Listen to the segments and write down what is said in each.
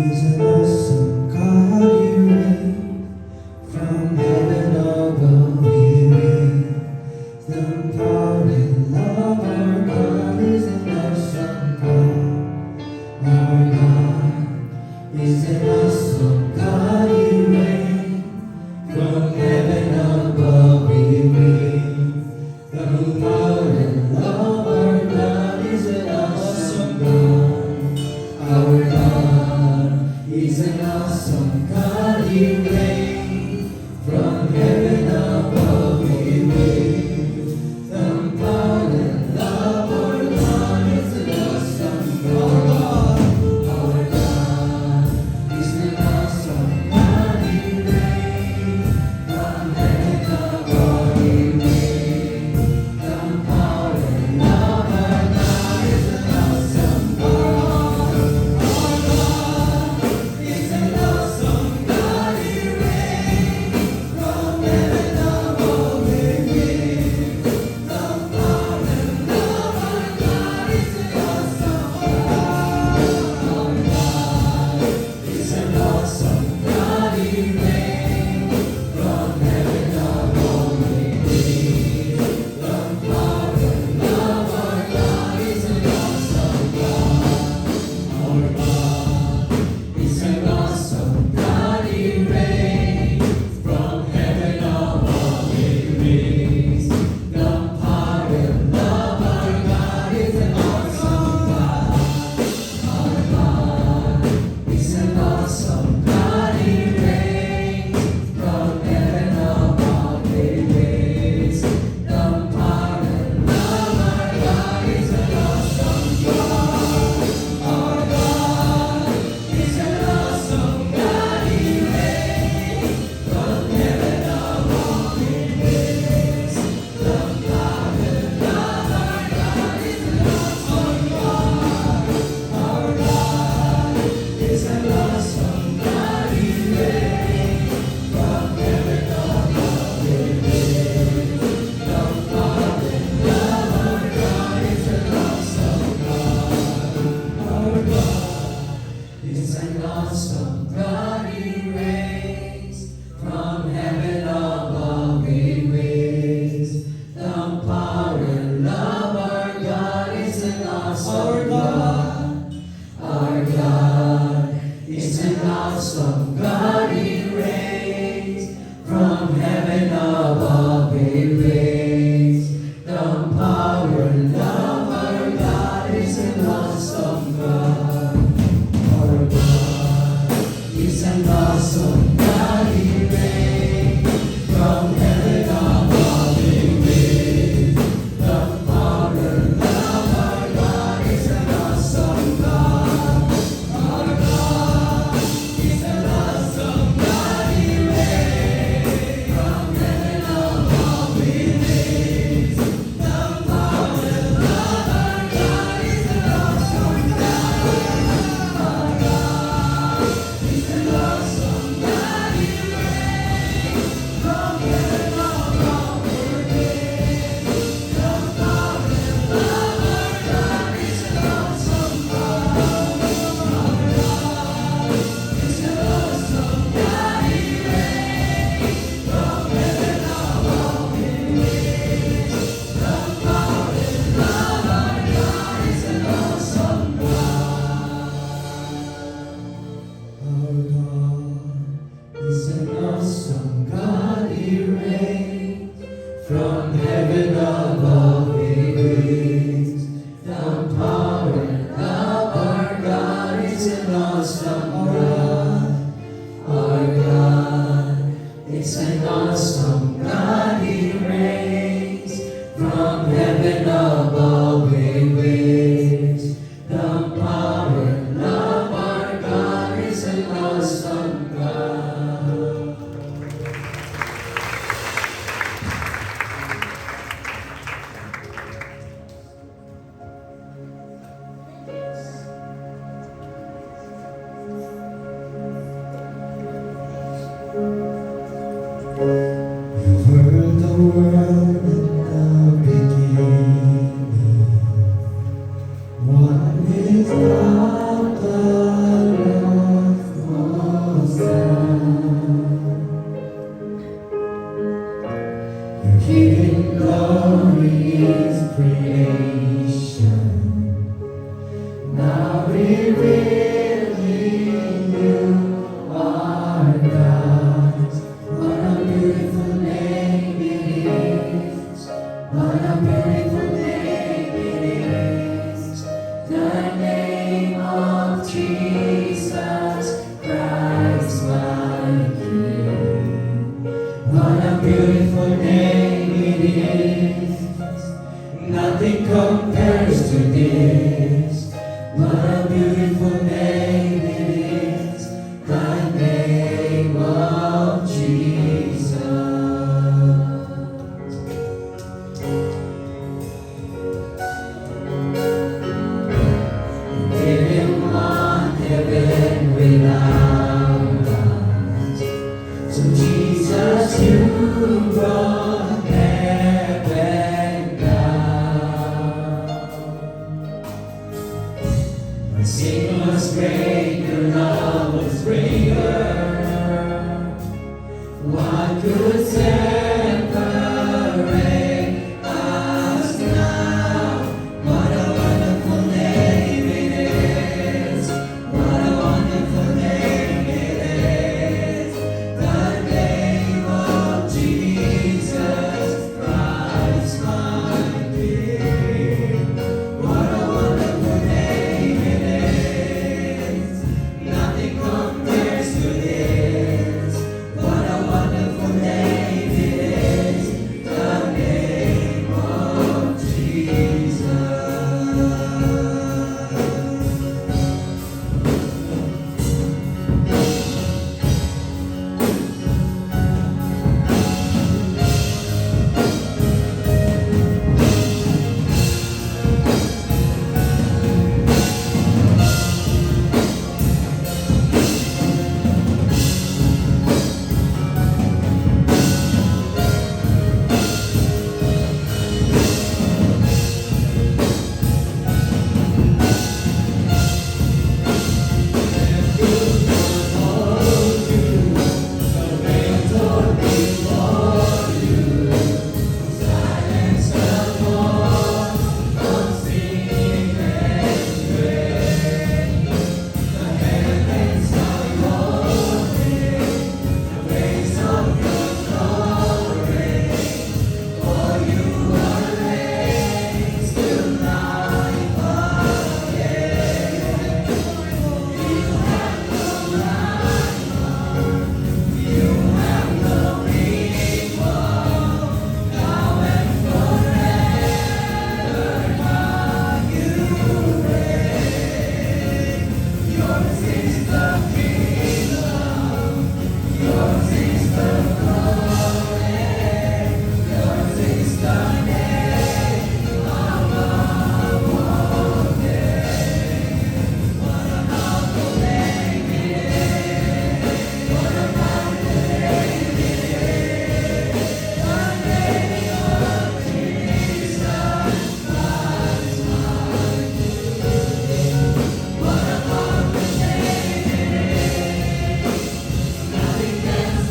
is an awesome God. You reign from heaven above. You reign. The power and love. Our God is an awesome God. Our God is an awesome God. You reign from heaven above. You reign. The power and love. Our God is an awesome God. Our God is an awesome God. He reigns from heaven above. He reigns. The power and love. Our God is an awesome God. Our God is an awesome God. He reigns from heaven above. He reigns. The power and love. Our God is an awesome God. Is an awesome revealing you are God. What a beautiful name it is. What a beautiful name it is. The name of Jesus Christ, my King. What a beautiful name it is. Nothing compares to this. What a beautiful name it is. The name of Jesus. Didn't want heaven without us. So Jesus, you brought heaven down. My sin was great, your love was greater. What could separate us now? What a wonderful name it is. What a wonderful name it is. The name of Jesus Christ, my King. What a wonderful name it is. Nothing compares to this. What a wonderful name it is. The name of Jesus. Nothing can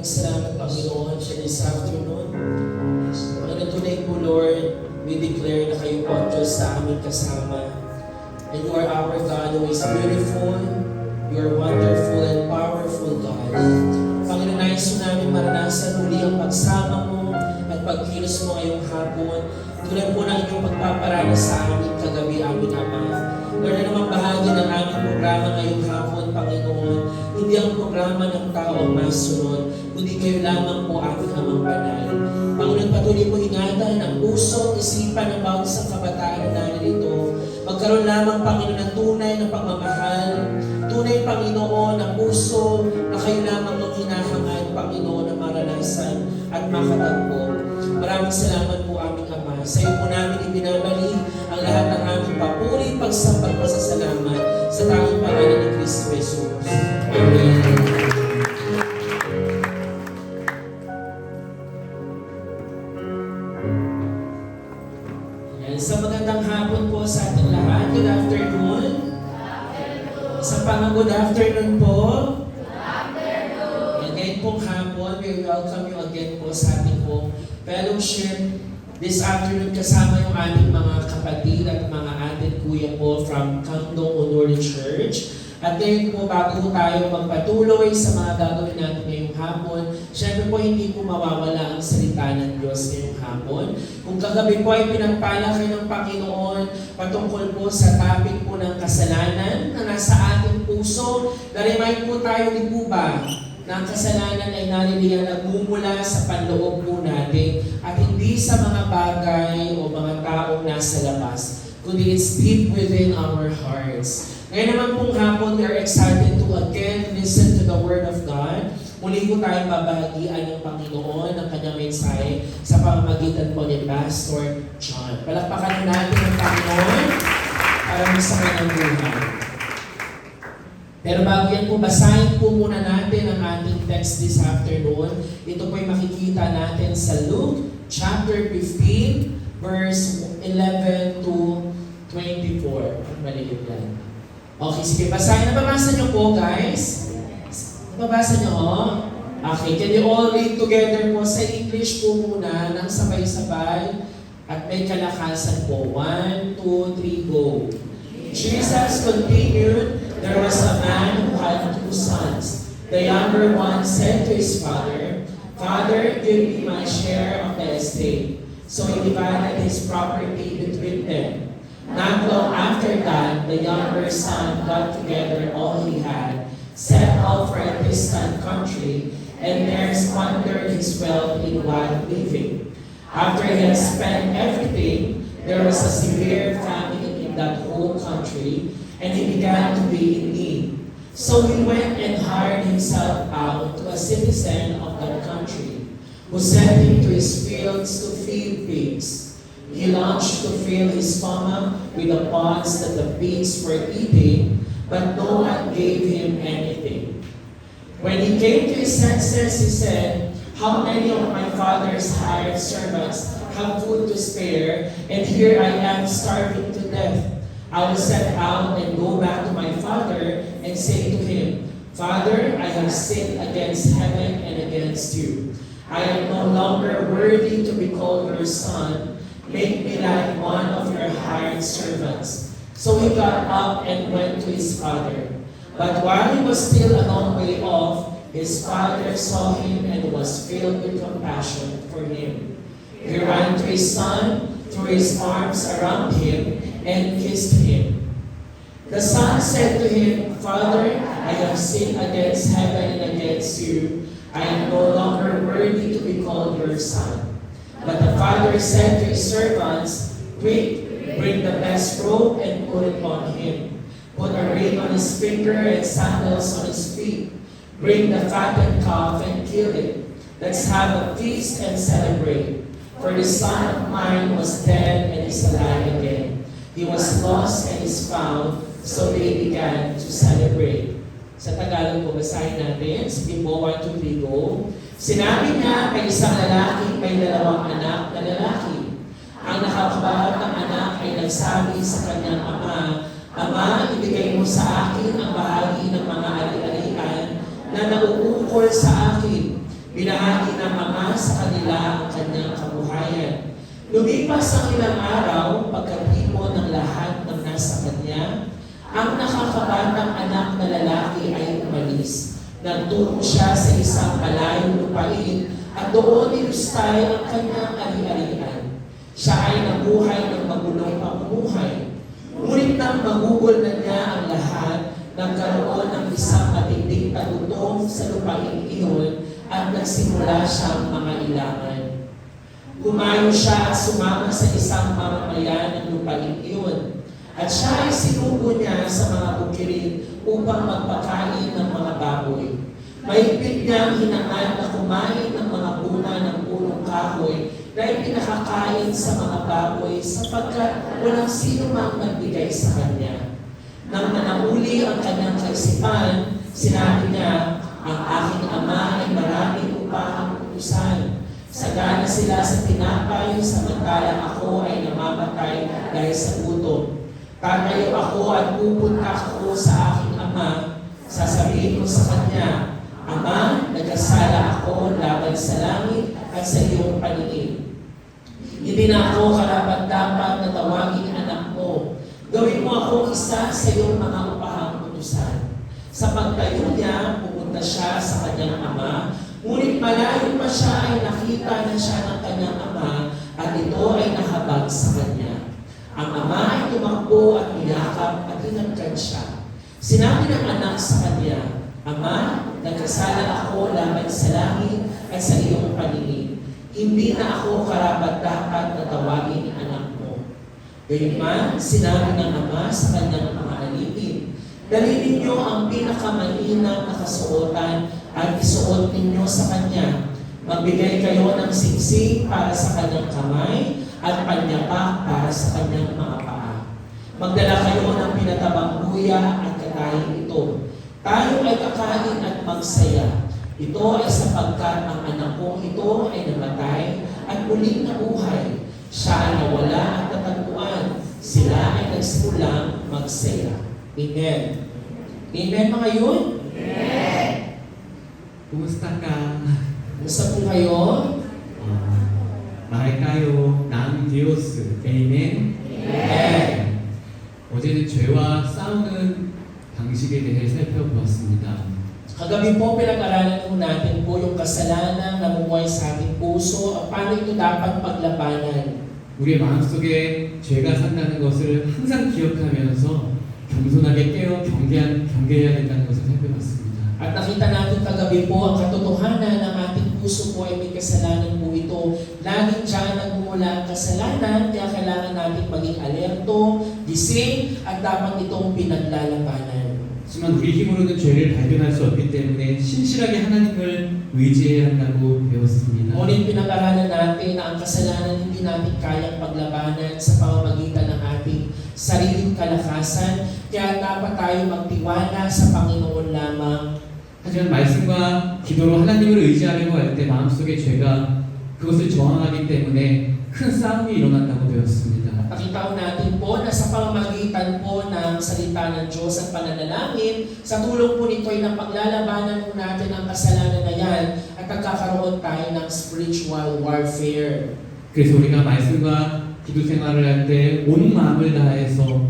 salamat, Panginoon, for this afternoon. Panginoon, tunay po, Lord, we declare na kayo po ang Diyos sa aming kasama. And you are our God who is beautiful, you are wonderful and powerful, God. Panginoon, nais po namin maranasan muli ang pagsama mo at pagkilos mo ngayong hapon. Tulad po ng inyong pagpaparanas sa amin kagabi, aming Ama. Lord, na naman bahagi ng aming programa ngayong hapon, Panginoon, hindi ang programa ng tao ang masunod, kundi kayo lamang po aming Amang Banal. Panginoon, patuloy po ingatan ang puso at isipan ng bawat isang kabataan na narito. Magkaroon lamang, Panginoon, ng tunay na pagmamahal, tunay, Panginoon, na puso na kayo lamang ang hinahangad, Panginoon, na maranasan at makatagpo. Maraming salamat po, aming Ama. Sa iyo po namin ibinabalik ang lahat ng aming papuri, pagsamba at pasasalamat sa tanging pangalan ni Cristo Jesus. Amen. Ayan. Sa magandang hapon po sa ating lahat. Good afternoon. Sa good afternoon po. And ngayon pong hapon, we welcome you again po sa ating pong fellowship. This afternoon kasama yung ating mga kapatid at mga ating kuya po from Kangdong Honore Church. At ngayon po, bago tayo magpatuloy sa mga gagawin natin ngayong hapon, syempre po hindi po mawawala ang salita ng Diyos ngayong hapon. Kung kagabi po ay pinagpala kayo ng Panginoon patungkol po sa topic po ng kasalanan na nasa ating puso, na-remind po tayo ni po ba na ang kasalanan ay naririyan nagmumula sa panloob po natin at hindi sa mga bagay o mga taong nasa labas, kundi it's deep within our hearts. Ngayon naman pong hapon, we are excited to again listen to the Word of God. Muli po tayong babahagian ng Panginoon ng kanyang mensahe sa pamamagitan po ni Pastor John. Palakpakan natin ang Panginoon para sa kanyang buhay. Pero bago yan po, basahin po muna natin ang ating text this afternoon. Ito po ay makikita natin sa Luke chapter 15, verse 11 to 24. Ang maliit yan. Okay, sige, basahin. Nababasa niyo po, guys? Nababasa niyo, oh? Okay, can you all read together po sa English po muna ng sabay-sabay at may kalakasan po. 1, 2, 3, go. Jesus continued, there was a man who had 2 sons. The younger one said to his father, "Father, give me my share of the estate." So he divided his property between them. Not long after that, the younger son got together all he had, set out for a distant country, and there squandered his wealth in wild living. After he had spent everything, there was a severe famine in that whole country, and he began to be in need. So he went and hired himself out to a citizen of that country, who sent him to his fields to feed pigs. He longed to fill his stomach with the pods that the pigs were eating, but no one gave him anything. When he came to his senses, he said, "How many of my father's hired servants have food to spare, and here I am starving to death? I will set out and go back to my father and say to him, 'Father, I have sinned against heaven and against you. I am no longer worthy to be called your son. Make me like one of your hired servants.' So he got up and went to his father. But while he was still a long way off, his father saw him and was filled with compassion for him. He ran to his son, threw his arms around him, and kissed him. The son said to him, 'Father, I have sinned against heaven and against you. I am no longer worthy to be called your son.' But the father said to his servants, 'Quick, bring the best robe and put it on him. Put a ring on his finger and sandals on his feet. Bring the fattened calf and kill it. Let's have a feast and celebrate. For this son of mine was dead and is alive again. He was lost and is found.' So they began to celebrate." Sa Tagalog po, basahin natin. Sige po, 1, 2, 3, go. Sinabi niya kay isang lalaki may 2 anak na lalaki. Ang nakakabahat ng anak ay nagsabi sa kanyang ama, "Ama, ibigay mo sa akin ang bahagi ng mga ari-arian na nauukol sa akin." Binahagi ng Ama sa kanila ang kanyang kabuhayan. Lumipas ang ilang araw, pagkatimo ng lahat ng nasa kanya, ang nakakabatang anak na lalaki ay umalis. Nagtungo siya sa isang malayong lupain at doon nilustay ang kanyang ari-arian. Siya ay nabuhay ng magulong pamumuhay. Ngunit nang magugol na niya ang lahat, nagkaroon ng isang matinding tagutom sa lupain iyon at nagsimula siyang mangailangan. Humayo siya at sumama sa isang mamamayan ng lupain iyon. At siya ay sinugo niya sa mga bukirin upang magpakain ng mga baboy. Mahigpit niyang hinangad na kumain ng mga bunga ng punong kahoy na ipinakakain sa mga baboy sapagkat walang sino mang nagbigay sa kanya. Nang nanahuli ang kanyang kaisipan, sinabi niya, ang aking ama ay marami upang utusan. Sagana sila sa tinapay, samantalang ako ay namamatay dahil sa gutom. Tatayo ako at pupunta ako sa aking ama. Sasabihin ko sa kanya, Ama, nagkasala ako laban sa langit at sa iyong paningin. Hindi na ako karapat-dapat na tawagin anak mo. Gawin mo akong isa sa iyong mga upahang utusan. Sa pagtayo niya, pupunta siya sa kanyang ama, ngunit malayo pa siya ay nakita na siya ng kanyang ama at ito ay nahabag sa kanya. Ang ama ay tumakbo at niyakap at hinagkan siya. Sinabi ng anak sa kanya, Ama, nagkasala ako laban sa langit at sa iyong paningin. Hindi na ako karapat-dapat na tawagin anak mo. Gayunman, sinabi ng ama sa kanyang mga alipin, dali ninyo ang pinakamainam na kasuotan at isuot ninyo sa kanya. Magbigay kayo ng singsing para sa kanyang kamay at panyapak para sa kanyang mga paa. Magdala kayo ng pinatabang buya at katayin ito. Tayo ay kakain at magsaya. Ito ay sapagkat ang anak kong ito ay namatay at muling nabuhay. Siya ay nawala at natagpuan. Sila ay nagsimulang magsaya. Amen. Amen mga yun? Amen. Kumusta ka? Kumusta po kayo? Mahal kayo ng Diyos. Amen. Amen. 어제는 죄와 싸우는 방식에 대해 살펴보았습니다. Kagabi po, pinag-aralan po natin po yung kasalanan na namumuhay sa ating puso at paano ito dapat paglabanan. 우리의 마음속에 죄가 산다는 것을 항상 기억하면서 겸손하게 경계해야 된다는 것을 살펴봤습니다. At nakita natin kagabi po ang katotohanan ng ating puso po ay may kasalanan po ito. Laging dyan nagmumula ang kasalanan, kaya kailangan natin maging alerto, gising, at dapat itong pinaglalabanan. 하지만 우리 힘으로는 죄를 발견할 수 없기 때문에 신실하게 하나님을 의지해야 한다고 배웠습니다. Ngunit pinag-aralan natin na ang kasalanan hindi natin kayang paglabanan sa pamamagitan ng ating sariling kalakasan, kaya dapat tayo magtiwala sa Panginoon lamang. 하지만 말씀과 기도로 하나님을 의지하려고 할 때 마음속에 죄가 그것을 저항하기 때문에 큰 싸움이 일어난다고 배웠습니다. Nakita natin po na sa pamamagitan po ng salita ng Diyos at pananalangin, sa tulong po nito ay napaglalabanan po natin ang kasalanan na yan at nagkakaroon tayo ng spiritual warfare. 그래서 우리가 말씀과 기도 생활을 할 때 온 마음을 다해서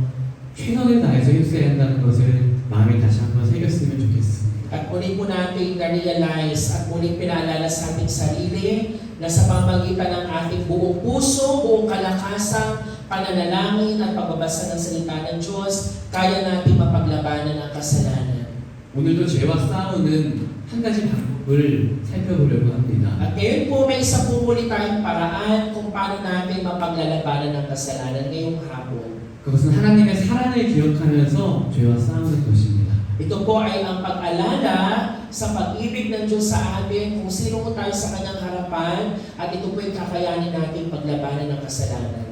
최선을 다해서 힘써야 한다는 것을 마음에 다시 한번 새겼으면 좋겠습니다. At muli po natin na-realize at muli pinaalala sa ating sarili na sa pamamagitan ng ating buong puso, buong kalakasang, pananalangin at pagbabasa ng salita ng Diyos, kaya natin mapaglabanan ang kasalanan. 오늘도 죄와 싸우는 한 가지 방법을 살펴보려고 합니다. At ngayon po may isa po muli tayong paraan kung paano natin mapaglalabanan ng kasalanan ngayong hapon. 그것은 하나님의 사랑을 기억하면서 죄와 싸우는 것입니다. Ito po ay ang pag-alala sa pag-ibig ng Diyos sa atin kung sino mo tayo sa kanyang harapan at ito po ay kakayanin natin paglabanan ng kasalanan.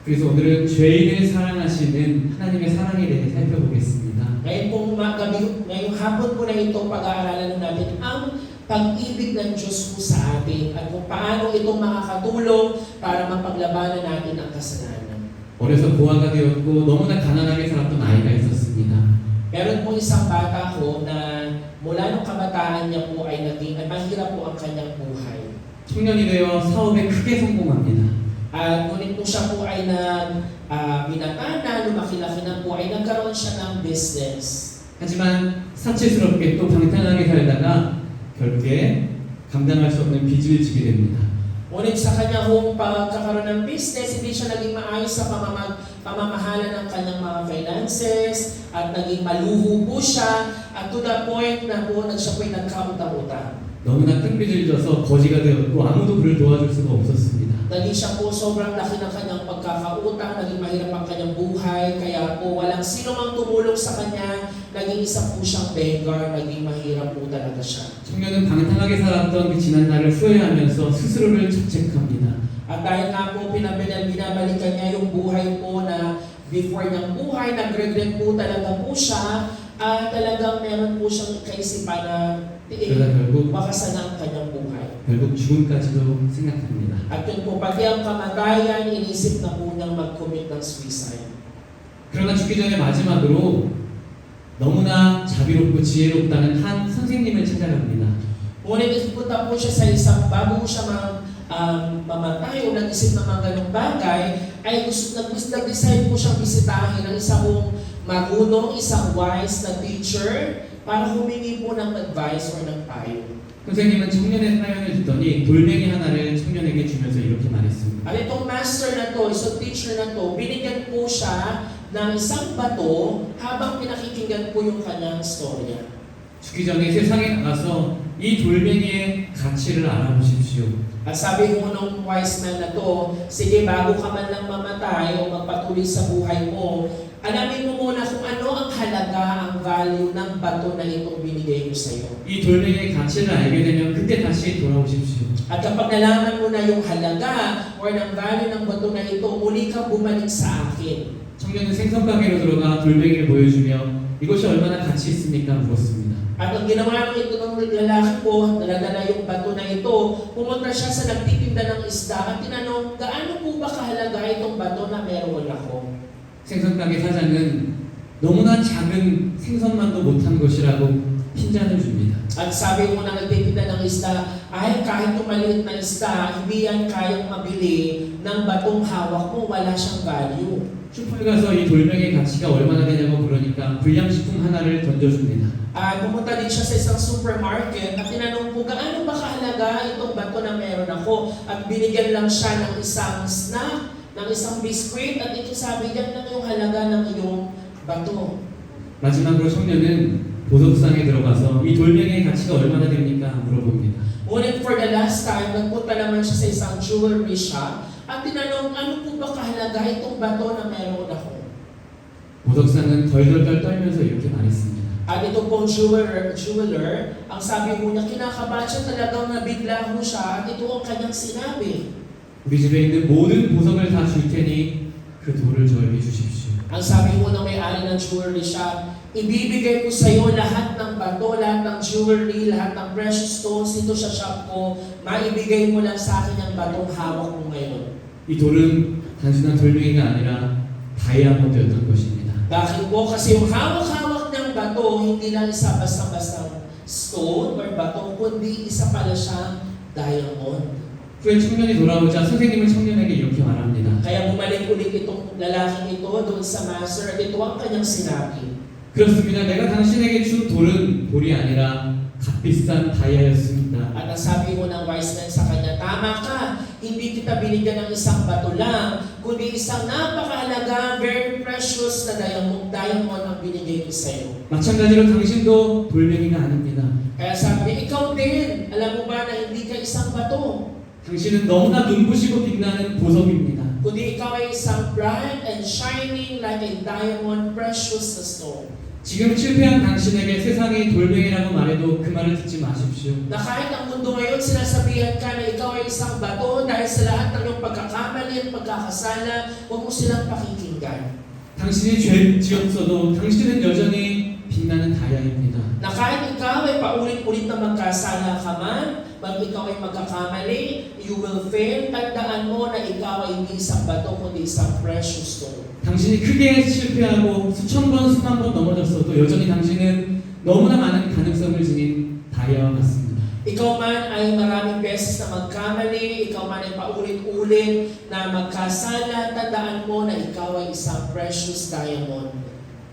그래서 오늘은 죄인을 사랑하시는 하나님의 사랑에 대해 살펴보겠습니다. Ngayon pong ngayong hapon po na ito, pag-aaralan natin ang pag-ibig ng Diyos po sa atin at kung paano itong makakatulong para mapaglabanan natin ang kasalanan. 어려서 고아가 되었고 너무나 가난하게 살았던 아이가 있었습니다. Meron po isang bata ko na mula nung kabataan niya po ay mahirap po ang kanyang buhay. 청년이 되어 사업에 크게 성공합니다. At ngunit po siya po ay binata na, lumaki-laki na po, ay nagkaroon siya ng business. 하지만 사치스럽게 또 방탕하게 살다가 결국에 감당할 수 없는 빚을 지게 됩니다. Ngunit sa kanya hong pagkakaroon ng business, hindi siya naging maayos sa pamamahala ng kanyang mga finances at naging maluho po siya at to the point na po siya po ay nagkautang-utang. 너무나 큰 빚을 져서 거지가 되었고 아무도 그를 도와줄 수가 없었습니다. Naging siya po sobrang laki ng kanyang pagkakautang, naging mahirap ang kanyang buhay, kaya po walang sino mang tumulong sa kanya, naging isa po siyang beggar, naging mahirap po talaga siya. 청년은 방탕하게 살았던 그 지난 날을 후회하면서 스스로를 자책합니다. At dahil nga po binabalikan niya yung buhay po na before niyang buhay, nag-regret po talaga po siya, at talagang meron po siyang kaisipan na 그러다 결국 bakasan ang kanyang buhay. 결국 죽음까지도 생각합니다. At yun po, pati ang kamatayan, inisip na po niyang mag-commit ng suicide. 그러나 죽기 전에 마지막으로 너무나 자비롭고 지혜롭다는 한 선생님을 찾아갑니다. Ngunit punta po siya sa isang, bago siya mamatay o nag-isip ng mga ganong bagay, ay nag-decide po siyang bisitahin ng isang marunong, isang wise na teacher para humingi po ng advice or ng payo. 선생님은 청년의 사연을 듣더니 돌멩이 하나를 청년에게 주면서 이렇게 말했습니다. At itong master na to, isang teacher na to, binigyan po siya ng isang bato habang pinakikinggan po yung kanyang storya. 죽기 전에 세상에 나가서 이 돌멩이의 가치를 알아보십시오. At sabi mo nung wise man na to, sige, bago ka man lang mamatay o magpatuloy sa buhay mo, alamin mo muna kung ano ang halaga, ang value ng bato na itong binigay ko sa iyo. 이 돌멩이의 가치를 알게 되면 그때 다시 돌아오십시오. At kapag nalaman mo na yung halaga or ng value ng bato na ito, muli kang bumalik sa akin. 청년은 생선가게로 들어가 돌멩이를 보여주며 이것이 얼마나 가치 있습니까? 물었습니다. At ang ginawa ng ito ng lalaki po, naladala yung bato na ito, pumunta siya sa nagtitinda ng isda at tinanong, gaano po ba kahalaga itong bato na meron ako? 생선가게 사장은 너무나 작은 생선만도 못한 것이라고 핀잔을 줍니다. At sabi mo na nagtitinda ng isda, ay kahit yung maliit na isda, hindi yan kayang mabili ng batong hawak mo, wala siyang value. 슈퍼에 가서 이 돌멩이의 가치가 얼마나 되냐고 그러니까 불량식품 하나를 던져줍니다. Pumunta din siya sa isang supermarket at tinanong po, gaano ba kahalaga itong bato na meron ako? At binigyan lang siya ng isang snack, ng isang biscuit, at ito sabi, yan lang yung halaga ng iyong bato. 마지막으로 청년은 보석상에 들어가서 이 돌멩이의 가치가 얼마나 됩니까? 물어봅니다. Ngunit for the last time, nagpunta naman siya sa isang jewelry shop at tinanong, ano po ba kahalaga itong bato na meron ako? 보석상은 덜덜덜 떨면서 이렇게 말했습니다. At ito pong jeweler, ang sabi mo niya, kinakabahan siya, talagang nabigla mo siya, at ito ang kanyang sinabi. 우리 집에 있는 모든 보석을 다 줄 테니 그 돌을 저에게 주십시오. Ang sabi mo ng may-ari ng jewelry shop, ibibigay ko sa iyo lahat ng bato, lahat ng jewelry, lahat ng precious stones dito sa shop ko, maibigay mo lang sa akin ang batong hawak mo ngayon. 이 돌은 단순한 돌멩이가 아니라 다이아몬드였던 것입니다. Bakit po? Kasi yung hawak-hawak ng bato, hindi lang isa basta-basta stone or bato, kundi isa pala siyang diamond. 후에 청년이 돌아오자 선생님은 청년에게 이렇게 말합니다. Kaya bumalik ulit itong lalaking ito doon sa master at ito ang kanyang sinabi. 그렇습니다. 내가 당신에게 준 돌은 돌이 아니라 값비싼 다이아였습니다. At ang sabi mo ng wise man sa kanya, tama ka, hindi kita binigyan ng isang bato lang, kundi isang napakahalaga, very precious na diamond ang binigay ko sa iyo. 마찬가지로 당신도 돌멩이가 아닙니다. Kaya sabi, ikaw din, alam mo ba na hindi ka isang bato, 당신은 너무나 눈부시고 빛나는 보석입니다. kundi ikaw ay isang bright and shining like a diamond, precious na stone. 지금 실패한 당신에게 세상이 돌멩이라고 말해도 그 말을 듣지 마십시오. Na kahit ang mundo ngayon sinasabihan ka na ikaw ay isang bato dahil sa lahat ng iyong pagkakamali at pagkakasala, huwag mo silang pakikinggan. 당신이 죄 지었어도 당신은 여전히 빛나는 다이아입니다. Na kahit ikaw ay paulit-ulit na magkasala ka man, ikaw ay magkakamali, you will fail, tandaan mo na ikaw ay hindi isang bato, kundi isang precious stone. 당신이 크게 실패하고 수천 번, 수만 번 넘어졌어도 여전히 당신은 너무나 많은 가능성을 지닌 다이아와 같습니다. Ikaw man ay maraming beses na magkamali, ikaw man ay paulit-ulit na magkasala, tandaan mo na ikaw ay isang precious diamond.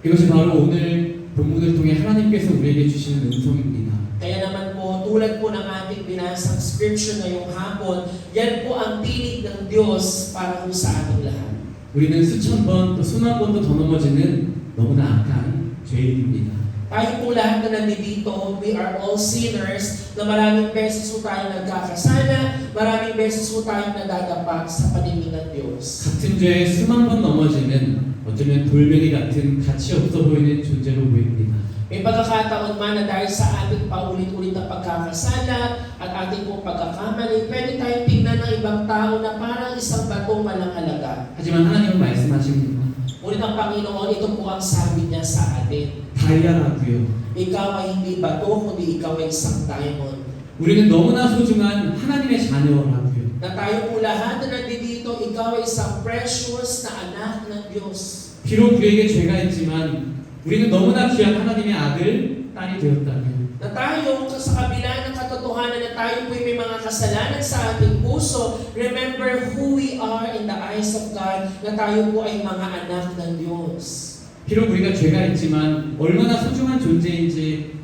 이것이 바로 오늘 본문을 통해 하나님께서 우리에게 주시는 은총입니다. Kaya naman po, tulad po ng ating binasang scripture ngayong hapon, yan po ang tinig ng Diyos para po sa ating lahat. 우리는 수천 번 또 수만 번도 더 넘어지는 너무나 악한 죄인입니다. Tayo po lahat na nandito, we are all sinners, na maraming beses po tayo nagkakasala, maraming beses po tayo nadadapa sa paningin ng Diyos. 같은 죄에 수만 번 넘어지는 어쩌면 돌멩이 같은 가치 없어 보이는 존재로 보입니다. May pagkakataon man na dahil sa ating paulit-ulit na pagkakasala at ating pong pagkakamali, pwede tayong tingnan ng ibang tao na parang isang batong walang halaga. 하지만 하나님은 말씀하십니다. Ngunit ang Panginoon, ito po ang sabi niya sa atin. 다이아라고요. Ikaw ay hindi bato, kundi ikaw ay isang diamond. 우리는 너무나 소중한 하나님의 자녀라고요. Na tayo po lahat na nandito, ikaw ay isang precious na anak ng Diyos. 비록 우리에게 죄가 있지만 우리는 너무나 귀한 하나님의 아들, 딸이 되었다고요. Na tayo, sa kabila ng katotohanan na tayo po may mga kasalanan sa ating puso, remember who we are in the eyes of God, na tayo po ay mga anak ng Diyos. 비록 우리가 죄가 있지만 얼마나 소중한 존재인지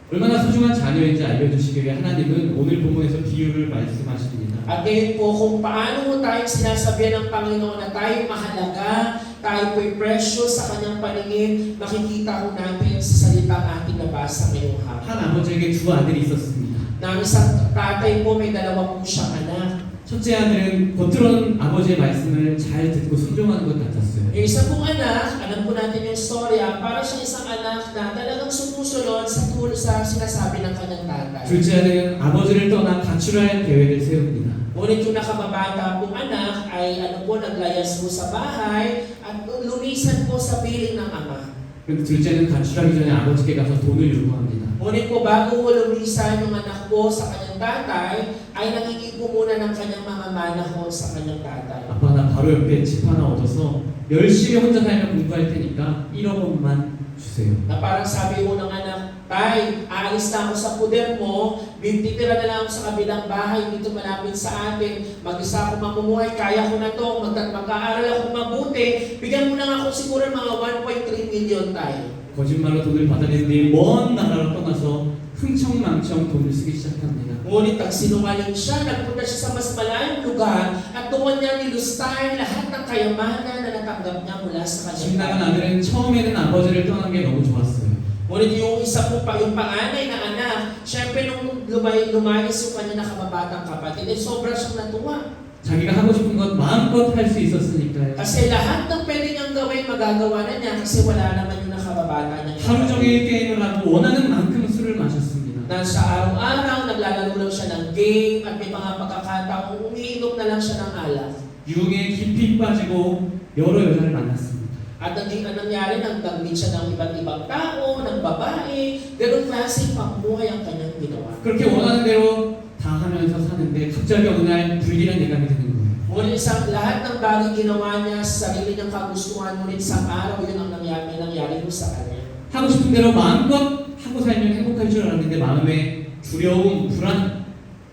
얼마나 소중한 자녀인지 알려주시기 위해 하나님은 오늘 본문에서 비유를 말씀하십니다. At ngayon po, kung paano mo tayong sinasabihan ng Panginoon na tayo mahalaga, tayo po'y precious sa kanyang paningin, makikita ko natin sa salitang ating nabasa ngayong hapon. 한 아버지에게 두 아들이 있었습니다. Na ang isang tatay po, may dalawa po siyang anak. 첫째 아들은 겉으로는 아버지의 말씀을 잘 듣고 순종하는 것 같았어요. Yung isa pong anak, alam po natin yung storya, para siyang isang anak na talagang sumusunod sa sinasabi ng kanyang tatay. 둘째 아들은 아버지를 떠나 가출할 계획을 세웁니다. Ngunit yung nakababata pong anak ay naglayas po sa bahay at lumisan po sa piling ng ama. 근데 둘째는 가출하기 전에 아버지께 가서 돈을 요구합니다. Ngunit po bago lumisan yung anak po sa kanyang tatay, ay nangingi po muna ng kanyang mga manahon sa kanyang tatay. 아빠 나 바로 옆에 집 하나 얻어서 열심히 혼자 살면 공부할 테니까 1억 원만 주세요. Na parang sabi mo ng anak, Tay, aalis na ako sa puder mo, bibitira na lang ako sa kabilang bahay dito malapit sa atin, mag-isa ako mamumuhay, kaya ko na to, mag-aaral ako mabuti, bigyan mo na nga ako siguro mga 1.3 million tayo. 거짓말로 돈을 받아냈는데 먼 나라로 떠나서 흥청망청 돈을 쓰기 시작합니다. Ngunit nagsinungaling siya, nagpunta siya sa mas malayong lugar at doon niya nilustay lahat ng kayamanan na natanggap niya mula sa 집 kanyang 나간 아들은 처음에는 아버지를 떠난 게 너무 좋았어요. Ngunit yung isa po pa, yung panganay na anak, syempre nung lumayas yung kanya nakababatang kapatid, sobrang siyang natuwa. 자기가 하고 싶은 것 마음껏 할 수 있었으니까요. Kasi lahat ng pwede niyang gawin, magagawa na niya kasi wala naman yung nakababata niya. 하루 종일 게임을 하고 원하는 만큼 술을 마셨습니다. Na sa araw-araw, naglalaro lang siya ng game at may mga pagkakataong umiinom na lang siya ng alak. 유흥에 깊이 빠지고 여러 여자를 만났습니다. At ang nangyari, nag-meet siya ng iba't ibang tao, ng babae, ganun klaseng pamumuhay ang kanyang ginawa. 그렇게 원하는 대로 다 하면서 사는데 갑자기 어느 날 불길한 예감이 드는 거예요. Ngunit lahat ng bagay ginawa niya sa sarili niyang kagustuhan, ngunit sa araw yun ang nangyari mo sa kanya. 하고 싶은 대로 마음껏 하고 살면 행복할 줄 알았는데 마음에 두려움, 불안,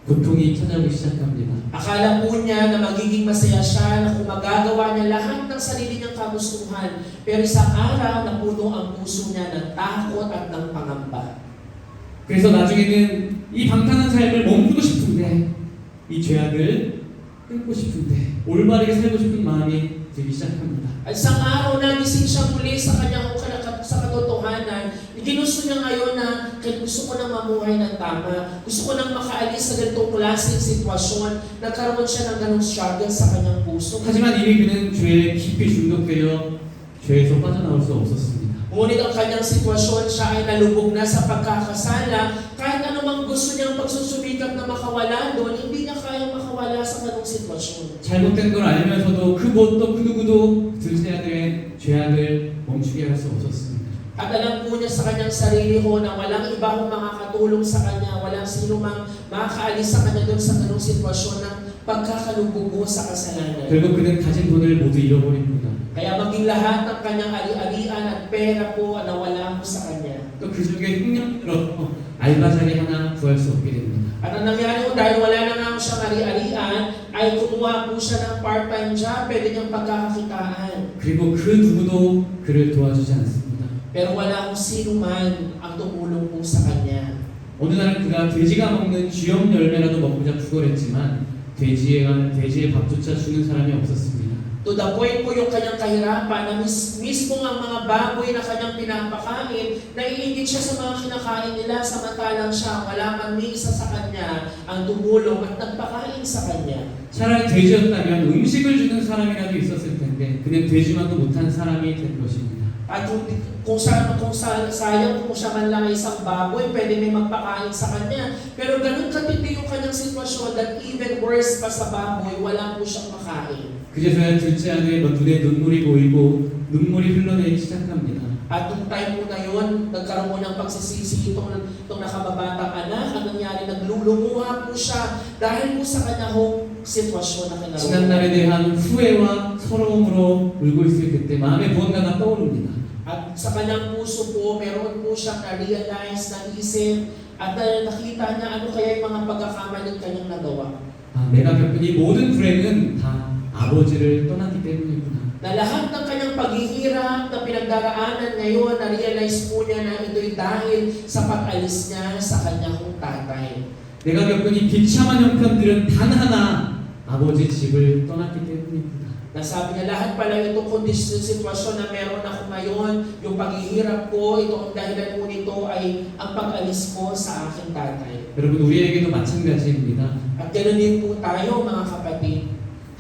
고통이 찾아오기 시작합니다. Akala po niya na magiging masaya siya na kung magagawa niya lahat ng sarili niyang kagustuhan, pero isang araw na puno ang puso niya ng takot at ng pangamba. 그래서 나중에는 이 방탕한 삶을 멈추고 싶은데 이 죄악을 끊고 싶은데 올바르게 살고 싶은 마음이 들기 시작합니다. At isang araw na gising siya muli sa kanyang sa katotohanan, ginusto niya ngayon na gusto ko nang mamuhay ng tama, gusto ko nang makaalis sa ganitong klaseng sitwasyon, nagkaroon siya ng ganong struggle sa kanyang puso. 하지만 이미 그는 죄에 깊이 중독되어 죄에서 빠져나올 수 없었습니다. Ngunit ang kanyang sitwasyon, siya ay nalubog na sa pagkakasala, kahit anumang gusto niyang pagsusumikap na makawala doon, hindi niya kayang makawala sa ganong sitwasyon. 잘못된 걸 알면서도 그 무엇도 그 누구도 둘째 아들의 죄악을 멈추게 할 수 없었습니다. At alam po niya sa kanyang sarili ko na walang iba kong makakatulong sa kanya, walang sino mang makakaalis sa kanya doon sa ganong sitwasyon ng pagkakalubog mo sa kasalanan. 결국 그는 가진 돈을 모두 잃어버립니다. Kaya maging lahat ng kanyang ari-arian at pera po nawala mo sa kanya. 또 그 속에 흉년 들어 알바 자리 하나 구할 수 없게 됩니다. At ang nangyari po dahil wala na nga siyang ari-arian, ay kumuha po siya ng part-time job, pwede niyang pagkakakitaan. 그리고 그 누구도 그를 도와주지 않습니다. Pero wala kung sino man ang tumulong po sa kanya. 어느 날 그가 돼지가 먹는 쥐염 열매라도 먹고자 구걸했지만 돼지의 밥조차 주는 사람이 없었습니다. To the point po yung kanyang kahirapan na mismo ang mga baboy na kanyang pinapakain, naiingit siya sa mga kinakain nila samantalang siya, wala man may isa sa kanya ang tumulong at nagpakain sa kanya. 차라리 돼지였다면 음식을 주는 사람이라도 있었을 텐데 그는 돼지만도 못한 사람이 된 것입니다. At kung sayang kung siya man lang ay isang baboy, pwede may magpakain sa kanya. Pero ganun katindi yung kanyang sitwasyon that even worse pa sa baboy, wala po siyang makain. 그제서야 둘째 아들의 눈에 눈물이 보이고 눈물이 흘러내리기 시작합니다. At nung time po na yun, nagkaroon po ng pagsisisi itong nakababatang anak. Ang nangyari, naglulumuha po siya dahil po sa kanya hong sitwasyon na kinaraman. 지난날에 대한 후회와 서러움으로 울고 있을 그때 마음에 무언가가 떠오릅니다. At sa kanyang puso po, meron po siyang na-realize, na-isip, at nakita niya ano kaya yung mga pagkakamaling kanyang nagawa. 아, 내가 겪은 이 모든 불행은 다 아버지를 떠났기 때문이구나. Na lahat ng kanyang paghihirap na pinagdaraanan ngayon, na-realize po niya na ito'y dahil sa pag-alis niya sa kanyang tatay. 내가 겪은 이 비참한 형편들은 단 하나 아버지 집을 떠났기 때문이구나. Nasabi niya lahat pala itong kondisyon, sitwasyon na meron ako ngayon, yung paghihirap ko, ito ang dahilan po nito ay ang pag-alis ko sa aking tatay. 여러분 우리에게도 마찬가지입니다. At ganoon din po tayo mga kapatid.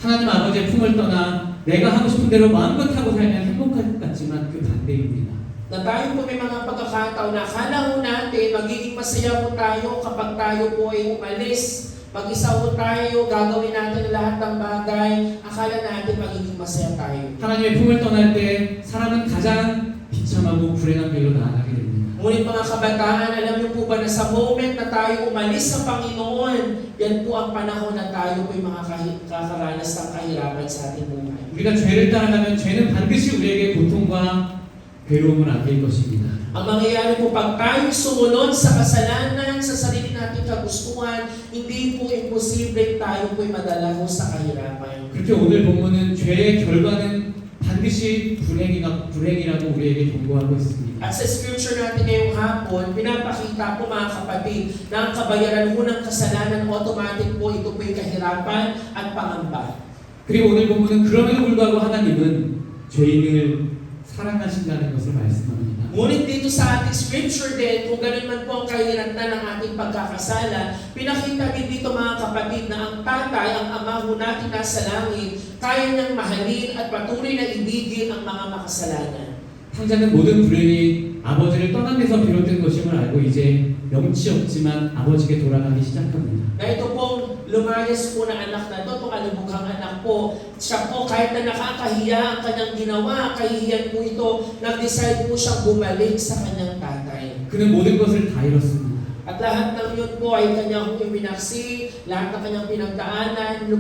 하나님 아버지의 품을 떠나 내가 하고 싶은 대로 마음껏 하고 살면 행복할 것 같지만 그 반대입니다. Na tayo po may mga pagkakataon na akala ho natin magiging masaya po tayo kapag tayo po ay umalis. Mag-isa po tayo, gagawin natin lahat ng bagay, akala natin magiging masaya tayo. 하나님의 품을 떠날 때 사람은 가장 비참하고 불행한 길로 나아가게 됩니다. Ngunit mga kabataan, alam niyo po ba na sa moment na tayo umalis sa Panginoon, yan po ang panahon na tayo po yung mga kakaranas ng kahirapan sa ating buhay. 우리가 죄를 따라가면 죄는 반드시 우리에게 고통과 괴로움을 안길 것입니다. Ang mangyayari po pag tayo sumunod sa kasalanan, sa sarili nating kagustuhan, hindi po imposible tayo po'y madala ho sa kahirapan. 그렇게 오늘 본문은 죄의 결과는 반드시 불행이라고 우리에게 경고하고 있습니다. At sa scripture natin ngayong hapon, pinapakita po mga kapatid na ang kabayaran mo ng kasalanan, automatic po ito po'y kahirapan at pangamba. 그리고 오늘 본문은 그럼에도 불구하고 하나님은 죄인을 사랑하신다는 것을 말씀합니다. Ngunit dito sa ating scripture din, kung ganun man po ang kahiratan ng ating pagkakasala, pinakita din dito mga kapatid na ang tatay, ang ama ho natin nasa langit, kaya niyang mahalin at patuloy na ibigin ang mga makasalanan. 황자는 모든 불행이 아버지를 떠난 데서 비롯된 것임을 알고 이제 명치 없지만 아버지께 돌아가기 시작합니다. Na ito pong lumayas po na anak na ito, itong alubughang anak po, siya po kahit na nakakahiya ang kanyang ginawa, kahihiyan po ito, nag-decide po siyang bumalik sa kanyang tatay. 그는 모든 것을 다 잃었습니다. At lahat ng yun po ay kanyang ipinaksi, lahat ng kanyang pinagdaanan,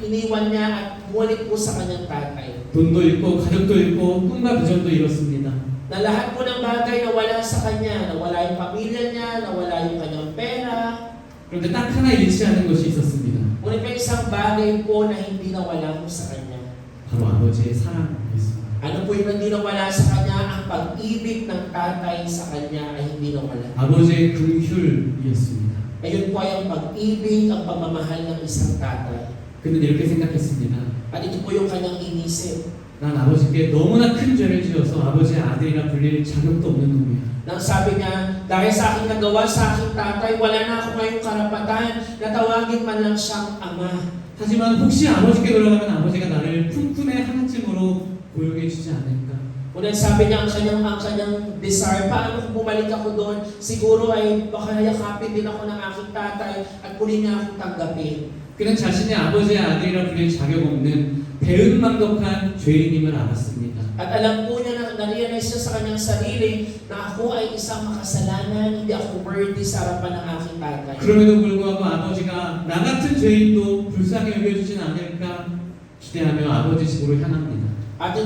iniwan niya at bumalik po sa kanyang tatay. 돈도 잃고 가족도 잃고 꿈과 비전도 잃었습니다. Na lahat po ng bagay na wala sa kanya, nawala yung pamilya niya, nawala yung kanyang pera. 그런데 딱 하나 잃지 않은 것이 있었습니다. Ngunit may isang bagay po na hindi nawala po sa kanya. 바로 아버지의 사랑이었습니다. Ano po yung hindi nawala sa kanya? Ang pag-ibig ng tatay sa kanya ay hindi nawala. 아버지의 긍휼이었습니다. Ayun po ay ang pag-ibig, ang pagmamahal ng isang tatay. 그는 이렇게 생각했습니다. At ito po yung kanyang inisip. 난 아버지께 너무나 큰 죄를 지어서 아버지의 아들이라 불릴 자격도 없는 놈이야. Nang sabi niya, dahil sa aking nagawa sa aking tatay, wala na ako ngayong karapatan na tawagin man lang siyang ama. 하지만 혹시 아버지께 돌아가면 아버지가 나를 품꾼의 하나쯤으로 고용해 주지 않을까? Ngunit sabi niya, ang kanyang desire, paano kung bumalik ako doon, siguro ay baka yakapin din ako ng aking tatay at muli niya akong tanggapin. 그는 자신의 아버지의 아들이라 불릴 자격 없는 배은망덕한 죄인임을 알았습니다. At alam po niya na na-realize niya sa kanyang sarili na ako ay isang makasalanan, hindi ako worthy sa harapan ng aking tatay. 그럼에도 불구하고 아버지가 나 같은 죄인도 불쌍히 여겨주진 않을까 기대하며 아버지 집으로 향합니다. At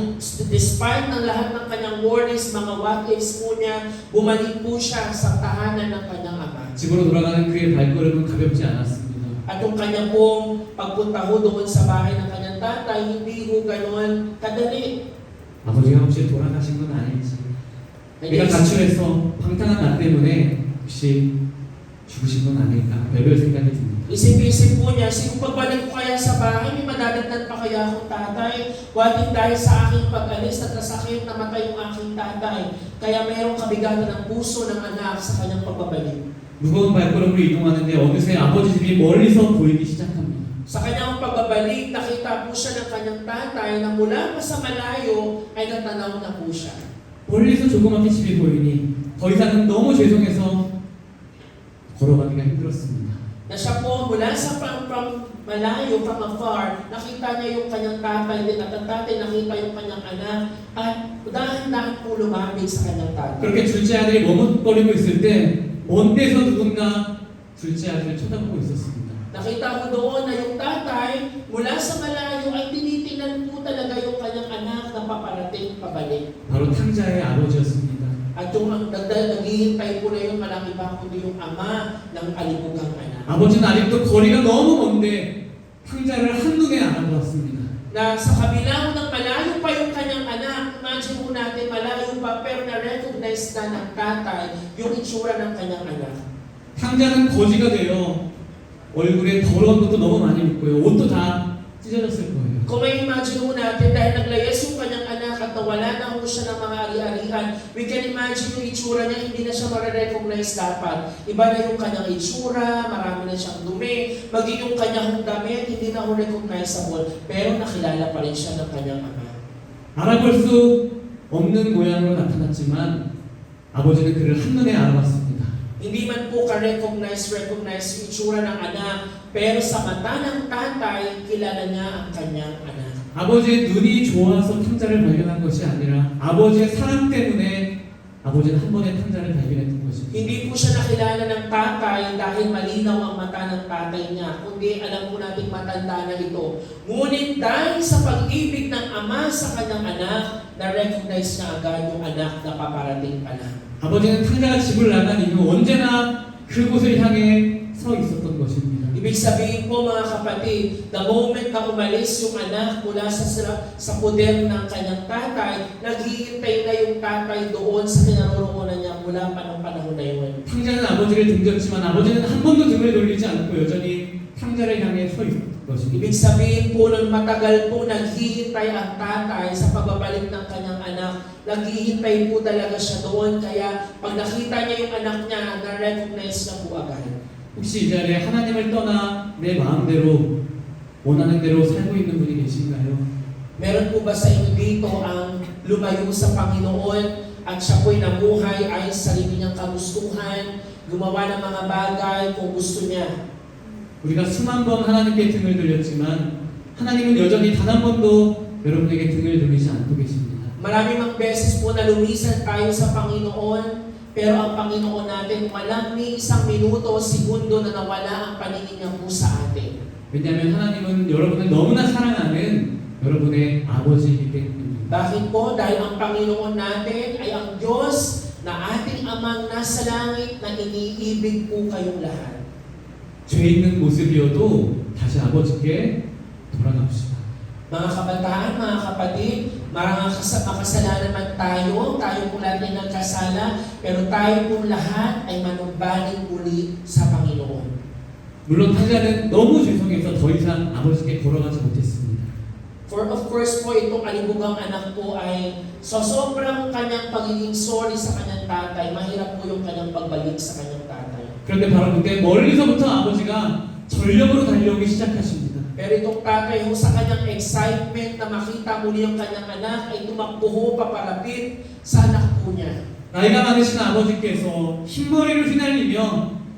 despite ng lahat ng kanyang worries, mga what ifs po niya, bumalik po siya sa tahanan ng kanyang ama. 집으로 돌아가는 그의 발걸음은 가볍지 않았습니다. At yung kanya pong pagpunta ho doon sa bahay ng kanyang tatay, hindi ho ganoon kadali. 아버지가 혹시 돌아가신 건 아닐지, 내가 가출해서 방탕한 나 때문에 혹시 죽으신 건 아닐까, 별별 생각이 듭니다. Isip-isip po niya, kung pagbalik ko kaya sa bahay, may madadagdag pa kaya akong tatay? Wating dahil sa aking pag-alis, nagkasakit, namatay yung aking tatay. Kaya mayroong kabigatan ng puso ng anak sa kanyang pagbabalik. 무거운 발걸음으로 이동하는데 어느새 아버지 집이 멀리서 보이기 시작합니다. Sa kanyang pagbabalik, nakita po siya ng kanyang tatay na mula pa sa malayo ay natanaw na po siya. 멀리서 조그맣게 집이 보이니 더 이상은 너무 죄송해서 걸어가기가 힘들었습니다. Na siya po mula sa from malayo, from afar, nakita niya yung kanyang tatay din at ang tatay nakita yung kanyang anak at dahan-dahan po lumapit sa kanyang tatay. 그렇게 둘째 아들이 머뭇거리고 있을 때 먼 데서 누군가 둘째 아들을 쳐다보고 있었습니다. Nakita ko doon na yung tatay mula sa malayo ay tinitingnan po talaga yung kanyang anak na paparating pabalik. 바로 탕자의 아버지였습니다. At yung naghihintay po na yung walang iba kundi yung ama ng alibugang anak. 아버지는 아직도 거리가 너무 먼데 탕자를 한눈에 알아보았습니다. Na sa kabila ng malayo pa yung kanyang anak, imagine po natin malayo pa pero na-recognize na ng tatay yung itsura ng kanyang anak. 탕자는 거지가 되어 얼굴에 더러운 것도 너무 많이 묻고요. 옷도 다 찢어졌을 거예요. Kung may imagine po natin, dahil naglayas yung kanyang anak at nawala na po siya ng mga ari-arihan, we can imagine yung itsura niya, hindi na siya ma-recognize dapat. Iba na yung kanyang itsura, marami na siyang dumi, maging yung kanyang damit, hindi na recognizable, pero nakilala pa rin siya ng kanyang ama. 알아볼 수 없는 모양으로 나타났지만 아버지는 그를 한눈에 알아봤습니다. Hindi man po ka-recognize yung itsura ng anak, pero sa mata ng tatay, kilala niya ang kanyang anak. 아버지의 눈이 좋아서 탕자를 발견한 것이 아니라 아버지의 사랑 때문에 아버지는 한 번에 탕자를 발견했던 것입니다. Hindi po siya nakilala ng tatay dahil malinaw ang mata ng tatay niya, kundi alam po nating matanda na ito. Ngunit dahil sa pag-ibig ng ama sa kanyang anak, na-recognize niya agad yung anak na paparating pa lang. 아버지는 탕자가 집을 나간 이후 언제나 그곳을 향해 서 있었던 것입니다. Ibig sabihin po mga kapatid, the moment na umalis yung anak mula sa poder ng kanyang tatay, naghihintay na yung tatay doon sa kinaroroonan niya mula pa ng panahon na yun. 탕자는 아버지를 등졌지만 아버지는 한 번도 등을 돌리지 않고 여전히 탕자를 향해 서 있었던 것입니다. Ibig sabihin po ng matagal po naghihintay ang tatay sa pagbabalik ng kanyang anak. Naghihintay po talaga siya doon, kaya pag nakita niya yung anak niya, na-recognize niya po agad. 혹시 이 자리에 하나님을 떠나 내 마음대로 원하는 대로 살고 있는 분이 계신가요? Meron po ba sa inyo dito ang lumayo sa Panginoon at siya po'y nabuhay ay sa sarili niyang kagustuhan, gumawa ng mga bagay kung gusto niya? 우리가 수만 번 하나님께 등을 돌렸지만 하나님은 여전히 단 한 번도 여러분에게 등을 돌리지 않고 계십니다. Marami mang beses po na lumisan tayo sa Panginoon, pero ang Panginoon natin walang ni isang minuto o segundo na nawala ang paningin niya po sa atin. 왜냐하면 하나님은 여러분을 너무나 사랑하는 여러분의 아버지이기 때문입니다. Bakit po? Dahil ang Panginoon natin ay ang Diyos na ating Amang nasa langit na iniibig po kayong lahat. 죄 있는 모습이어도 다시 아버지께 돌아갑시다. Mga kabataan, mga kapatid, makasalanan man tayo po lahat ay nagkasala, pero tayo po lahat ay manumbalik uli sa Panginoon. 물론 탕자는 너무 죄송해서 더 이상 아버지께 돌아가지 못했습니다. For of course po, itong alibugang anak po ay sa sobrang kanyang pagiging sorry sa kanyang tatay, mahirap po yung kanyang pagbalik sa kanyang tatay. 그런데 바로 그때 멀리서부터 아버지가 전력으로 달려오기 시작하십니다. Pero itong tatay ho sa kanyang excitement na makita muli ang kanyang anak ay tumakbo ho papalapit sa anak po niya. 나이가 많으신 아버지께서 흰머리를 휘날리며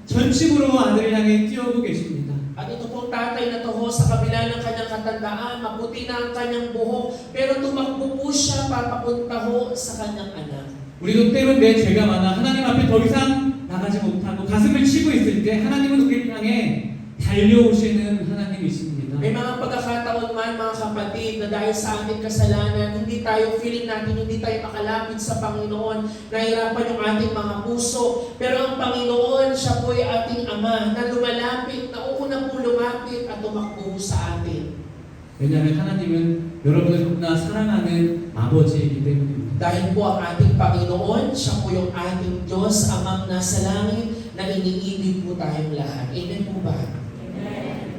전심으로 아들을 향해 뛰어오고 계십니다. At ito pong tatay na to ho, sa kabila ng kanyang katandaan, maputi na ang kanyang buhok, pero tumakbo po siya papapunta ho sa kanyang anak. 우리도 때론 내 죄가 많아 하나님 앞에 더 이상 나가지 못하고 가슴을 치고 있을 때 하나님은 우리를 향해 달려오시는 하나님이십니다. May mga pagkakataon man mga kapatid na dahil sa ating kasalanan, hindi tayo feeling natin, hindi tayo makalapit sa Panginoon, nahirapan yung ating mga puso. Pero ang Panginoon, siya po ay ating Ama na lumalapit, na una po lumapit at tumakbo sa atin. 왜냐하면 하나님은 여러분을 너무나 사랑하는 아버지이기 때문입니다. Dahil po ang ating Panginoon, siya po yung ating Diyos, Amang nasa langit, na iniibig po tayong lahat. Amen po ba?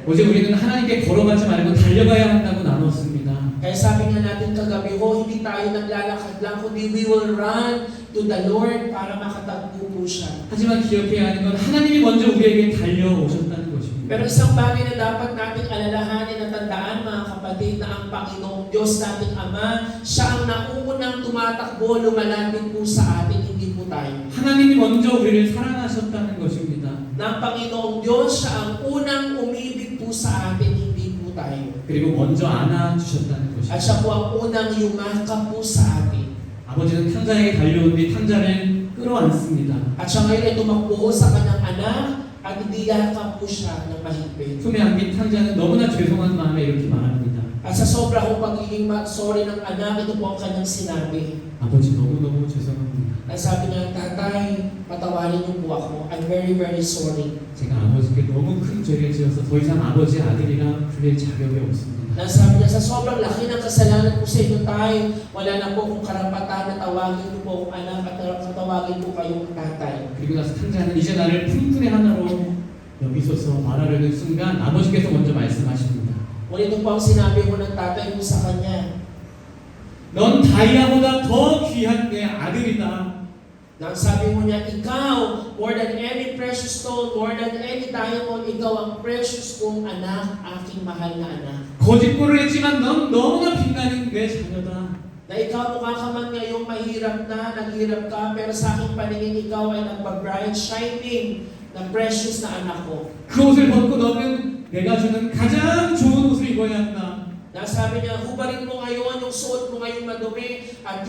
어제 우리는 하나님께 걸어가지 말고 달려가야 한다고 나눴습니다. Kaya sabi nga natin kagabi, hindi tayo naglalakad lang, kundi we will run to the Lord para makatagpo po siya. 하지만 기억해야 하는 건 하나님이 먼저 우리에게 달려오셨다는 것입니다. Pero isang bagay na dapat nating alalahanin at tandaan mga kapatid na ang Panginoong Diyos nating Ama, siya ang naunang tumatakbo, lumalapit po sa atin, hindi po tayo. 하나님이 먼저 우리를 사랑하셨다는 것입니다. Na ang Panginoong Diyos, siya ang unang umibig po sa atin, hindi po tayo. 그리고 먼저 안아주셨다는 At 것입니다. siya po ang unang yumakap po sa atin. 아버지는 탕자에게 달려온 뒤 탕자를 끌어안습니다. At siya ngayon ay tumakbo sa kanyang anak at idiyakap po siya ng mahigpit. 품에 안긴 탕자는 너무나 죄송한 마음에 이렇게 말합니다. At sa sobra kong pagiging sorry ng anak, ito po ang kanyang sinabi. 아버지 너무너무 죄송합니다. At sabi niya, tatay, patawarin niyo po ako. I'm very, very sorry. 제가 아버지께 너무 큰 죄를 지어서 더 이상 아버지 아들이라 불릴 자격이 없습니다. At sabi niya, sa sobrang laki ng kasalanan po sa inyo, tay, wala na po akong karapatan na tawagin niyo po akong anak at tawagin po kayong tatay. 그리고 나서 탕자는 이제 나를 품꾼의 하나로 여기소서 말하려는 순간 아버지께서 먼저 말씀하십니다. Ngunit ito po ang sinabi mo ng tatay mo sa kanya. 넌 다이아보다 더 귀한 내 아들이다. Na sabi mo niya, ikaw, more than any precious stone, more than any diamond, ikaw ang precious kong anak, aking mahal na anak. 거짓말을 했지만 넌 너무나 빛나는 내 자녀다. Na ikaw mukha ka man ngayong mahirap na, naghirap ka, pero sa aking paningin ikaw ay nagpa-bright, shining, na precious na anak ko. 그 옷을 벗고 너는 내가 주는 가장 좋은 옷을 입어야 한다. Na sabi niya, hubarin mo ngayon yung suot mo ngayong madumi at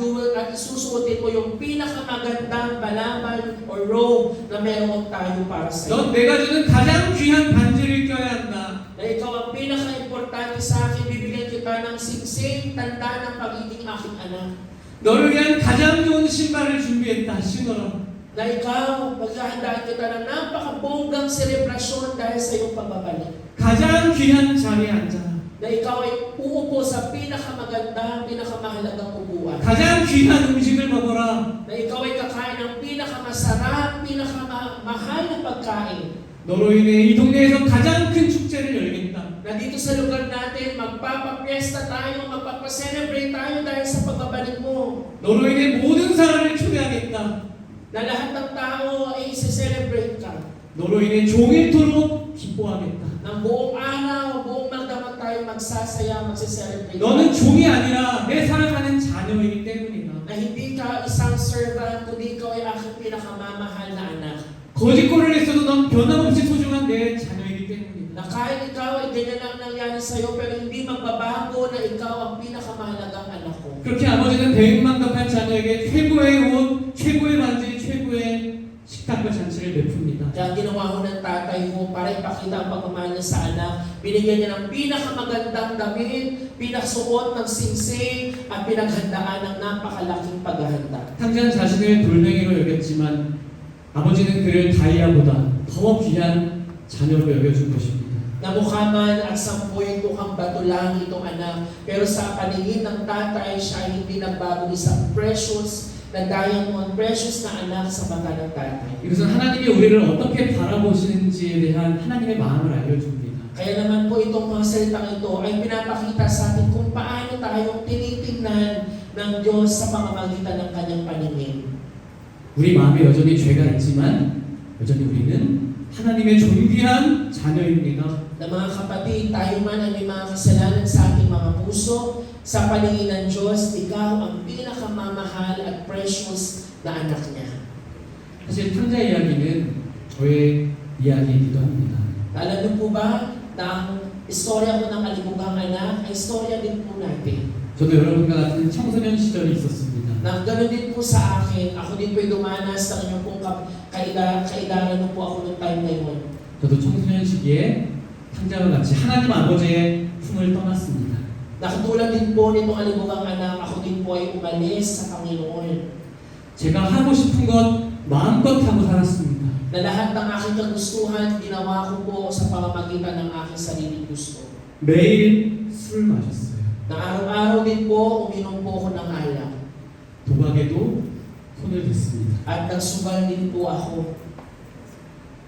isusuotin mo yung pinakamagandang balabal or robe na meron tayo para sa iyo. 넌 내가 주는 가장 귀한 반지를 껴야 한다. Na ikaw ang pinaka-importante sa akin, bibigyan kita ng singsing tanda ng pagiging aking anak. 너를 위한 가장 좋은 신발을 준비했다. 신어라. Na ikaw, maghahandaan kita ng napakabonggang selebrasyon dahil sa iyong pagbabalik. 가장 귀한 자리에 앉아. Na ikaw ay uupo sa pinakamaganda, pinakamahalagang upuan. 가장 귀한 음식을 먹어라. Na ikaw ay kakain ng pinakamasarap, pinakamahal na pagkain. 너로 인해 이 동네에서 가장 큰 축제를 열겠다. Na dito sa lugar natin, magpapapiesta tayo, magpapacelebrate tayo dahil sa pagbabalik mo. 너로 인해 모든 사람을 초대하겠다. Na lahat ng tao ay isi-celebrate ka. 너로 인해 종일토록 기뻐하겠다. Ng buong araw, buong magdamag tayo magsasaya, magsiselebrate. 너는 종이 아니라 내 사랑하는 자녀이기 때문이다. Na hindi ka isang servant, kundi ikaw ay aking pinakamamahal na anak. 거짓말을 했어도 넌 변함없이 소중한 내 자녀이기 때문이다. Na kahit ikaw ay ganyan lang nangyari sa'yo, pero hindi magbabago na ikaw ang pinakamahalagang anak ko. 그렇게 아버지는 배은망덕한 자녀에게 최고의 옷, 최고의 반지, 최고의 식탁과 잔치를 베풉니다. Kaya ang ginawa ko ng tatay mo para ipakita ang pagmamahal niya sa anak, binigyan niya ng pinakamagandang damit, pinasuot ng singsing, at pinaghandaan ng napakalaking paghahanda. 탕자는 자신을 돌멩이로 여겼지만 아버지는 그를 다이아보다 더 귀한 자녀로 여겨준 것입니다. Na mukha man at sampuin mukhang bato lang itong anak, pero sa paningin ng tatay, siya ay hindi nagbago, isang precious na diamond, precious na anak sa mata ng tatay. 이것은 하나님이 우리를 어떻게 바라보시는지에 대한 하나님의 마음을 알려줍니다. Kaya naman po itong mga salitang ito ay pinapakita sa atin kung paano tayong tinitingnan ng Diyos sa pamamagitan ng kanyang paningin. 우리 마음에 여전히 죄가 있지만 여전히 우리는 하나님의 존귀한 자녀입니다. Na mga kapatid, tayo man ay may mga kasalanan sa ating mga puso, sa paningin ng Diyos, ikaw ang pinakamamahal at precious na anak niya. 사실 탕자 이야기는 저의 이야기이기도 합니다. Alam niyo po ba na ang istorya ko ng alibugang anak ay istorya din po natin. 저도 여러분과 같은 청소년 시절이 있었습니다. Na gano'n din po sa akin, ako din po'y dumanas ng inyong pong kaidaran po ako noong time na yun. 저도 청소년 시기에 탕자와 같이 하나님 아버지의 품을 떠났습니다. Nakatulad din po nitong alibukang anak, ako din po ay umalis sa Panginoon. 제가 하고 싶은 것 마음껏 하고 살았습니다. Na lahat ng aking kagustuhan, ginawa ko po sa pamamagitan ng aking sariling gusto. 매일 술을 마셨어요. Na araw-araw din po, uminom po ako ng alak. 도박에도 손을 댔습니다. At nagsugal din po ako.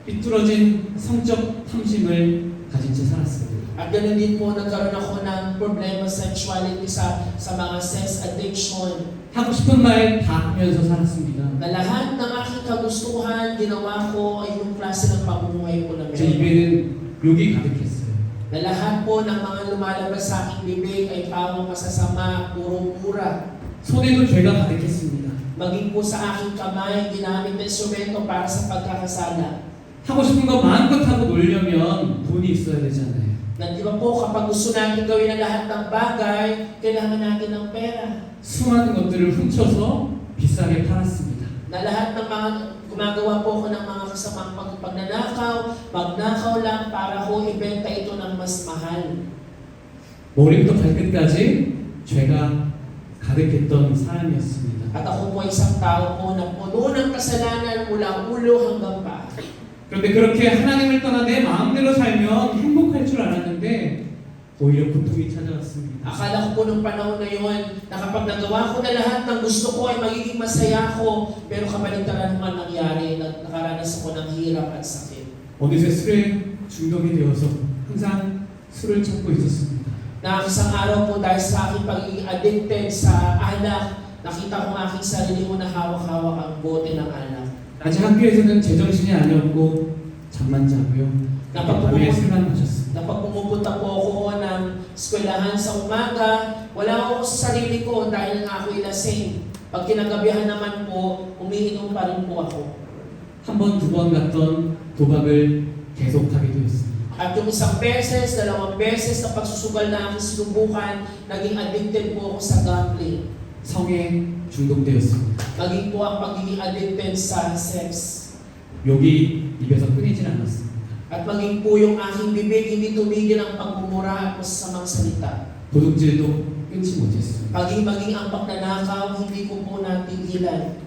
삐뚤어진 성적 탐심을 가진 채 살았습니다. At ganoon din po, nagkaroon ako ng problema sexuality sa mga sex addiction. 하고 싶은 말 다 하면서 살았습니다. Na lahat ng aking kagustuhan, ginawa ko ay yung klase ng pamumuhay ko na 제 meron. 입에는 욕이 가득했어요. Na lahat po ng mga lumalabas sa aking bibig ay pawang masasama, puro mura. 손에도 죄가 가득했습니다. Maging po sa aking kamay, ginamit na instrumento para sa pagkakasala. 하고 싶은 거 마음껏 하고 놀려면 돈이 있어야 되잖아요. Na di ba po, kapag gusto natin gawin ang lahat ng bagay, kailangan natin ng pera. 수많은 것들을 훔쳐서 비싸게 팔았습니다. Na lahat ng mga gumagawa po ako ng mga kasamang pagnanakaw, magnakaw lang para ho ibenta ito ng mas mahal. 머리부터 발끝까지 죄가 가득했던 사람이었습니다. At ako po isang tao po na puno ng kasalanan mula ulo hanggang paa. 그런데 그렇게 하나님을 떠나 내 마음대로 살면 행복할 줄 알았는데 오히려 고통이 찾아왔습니다. Akala ko po nung panahon na yun, na kapag nagawa ko na lahat ng gusto ko ay magiging masaya ako, pero kabaligtaran naman nangyari, nakaranas ako ng hirap at sakit. 어느새 술에 중독이 되어서 항상 술을 찾고 있었습니다. Na isang araw po dahil sa aking pagiging addicted sa alak, nakita ko ang aking sarili ko na hawak-hawak ang bote ng alak. 아직 학교에서는 제정신이 아니었고 잠만 자고요. 밤에 술만 마셨습니다. Kapag pumupunta po ako ng eskwelahan sa umaga, wala ako sa sarili ko dahil nga ako'y lasing. Pag kinagabihan naman po, umiinom pa rin po ako. 한 번, 두 번 갔던 도박을 계속하게 되었습니다. At yung isang beses, dalawang beses na pagsusugal na aking sinubukan, naging addicted po ako sa gambling. 성에 중독되었습니다. Maging po ang pagiging addicted sa sex. 욕이 입에서 끊이질 않았습니다. At maging po yung aking bibig, hindi tumigil ang pagmumura at masasamang salita. 도둑질도 끊지 못했습니다. Maging ang pagnanakaw, hindi ko po natigilan.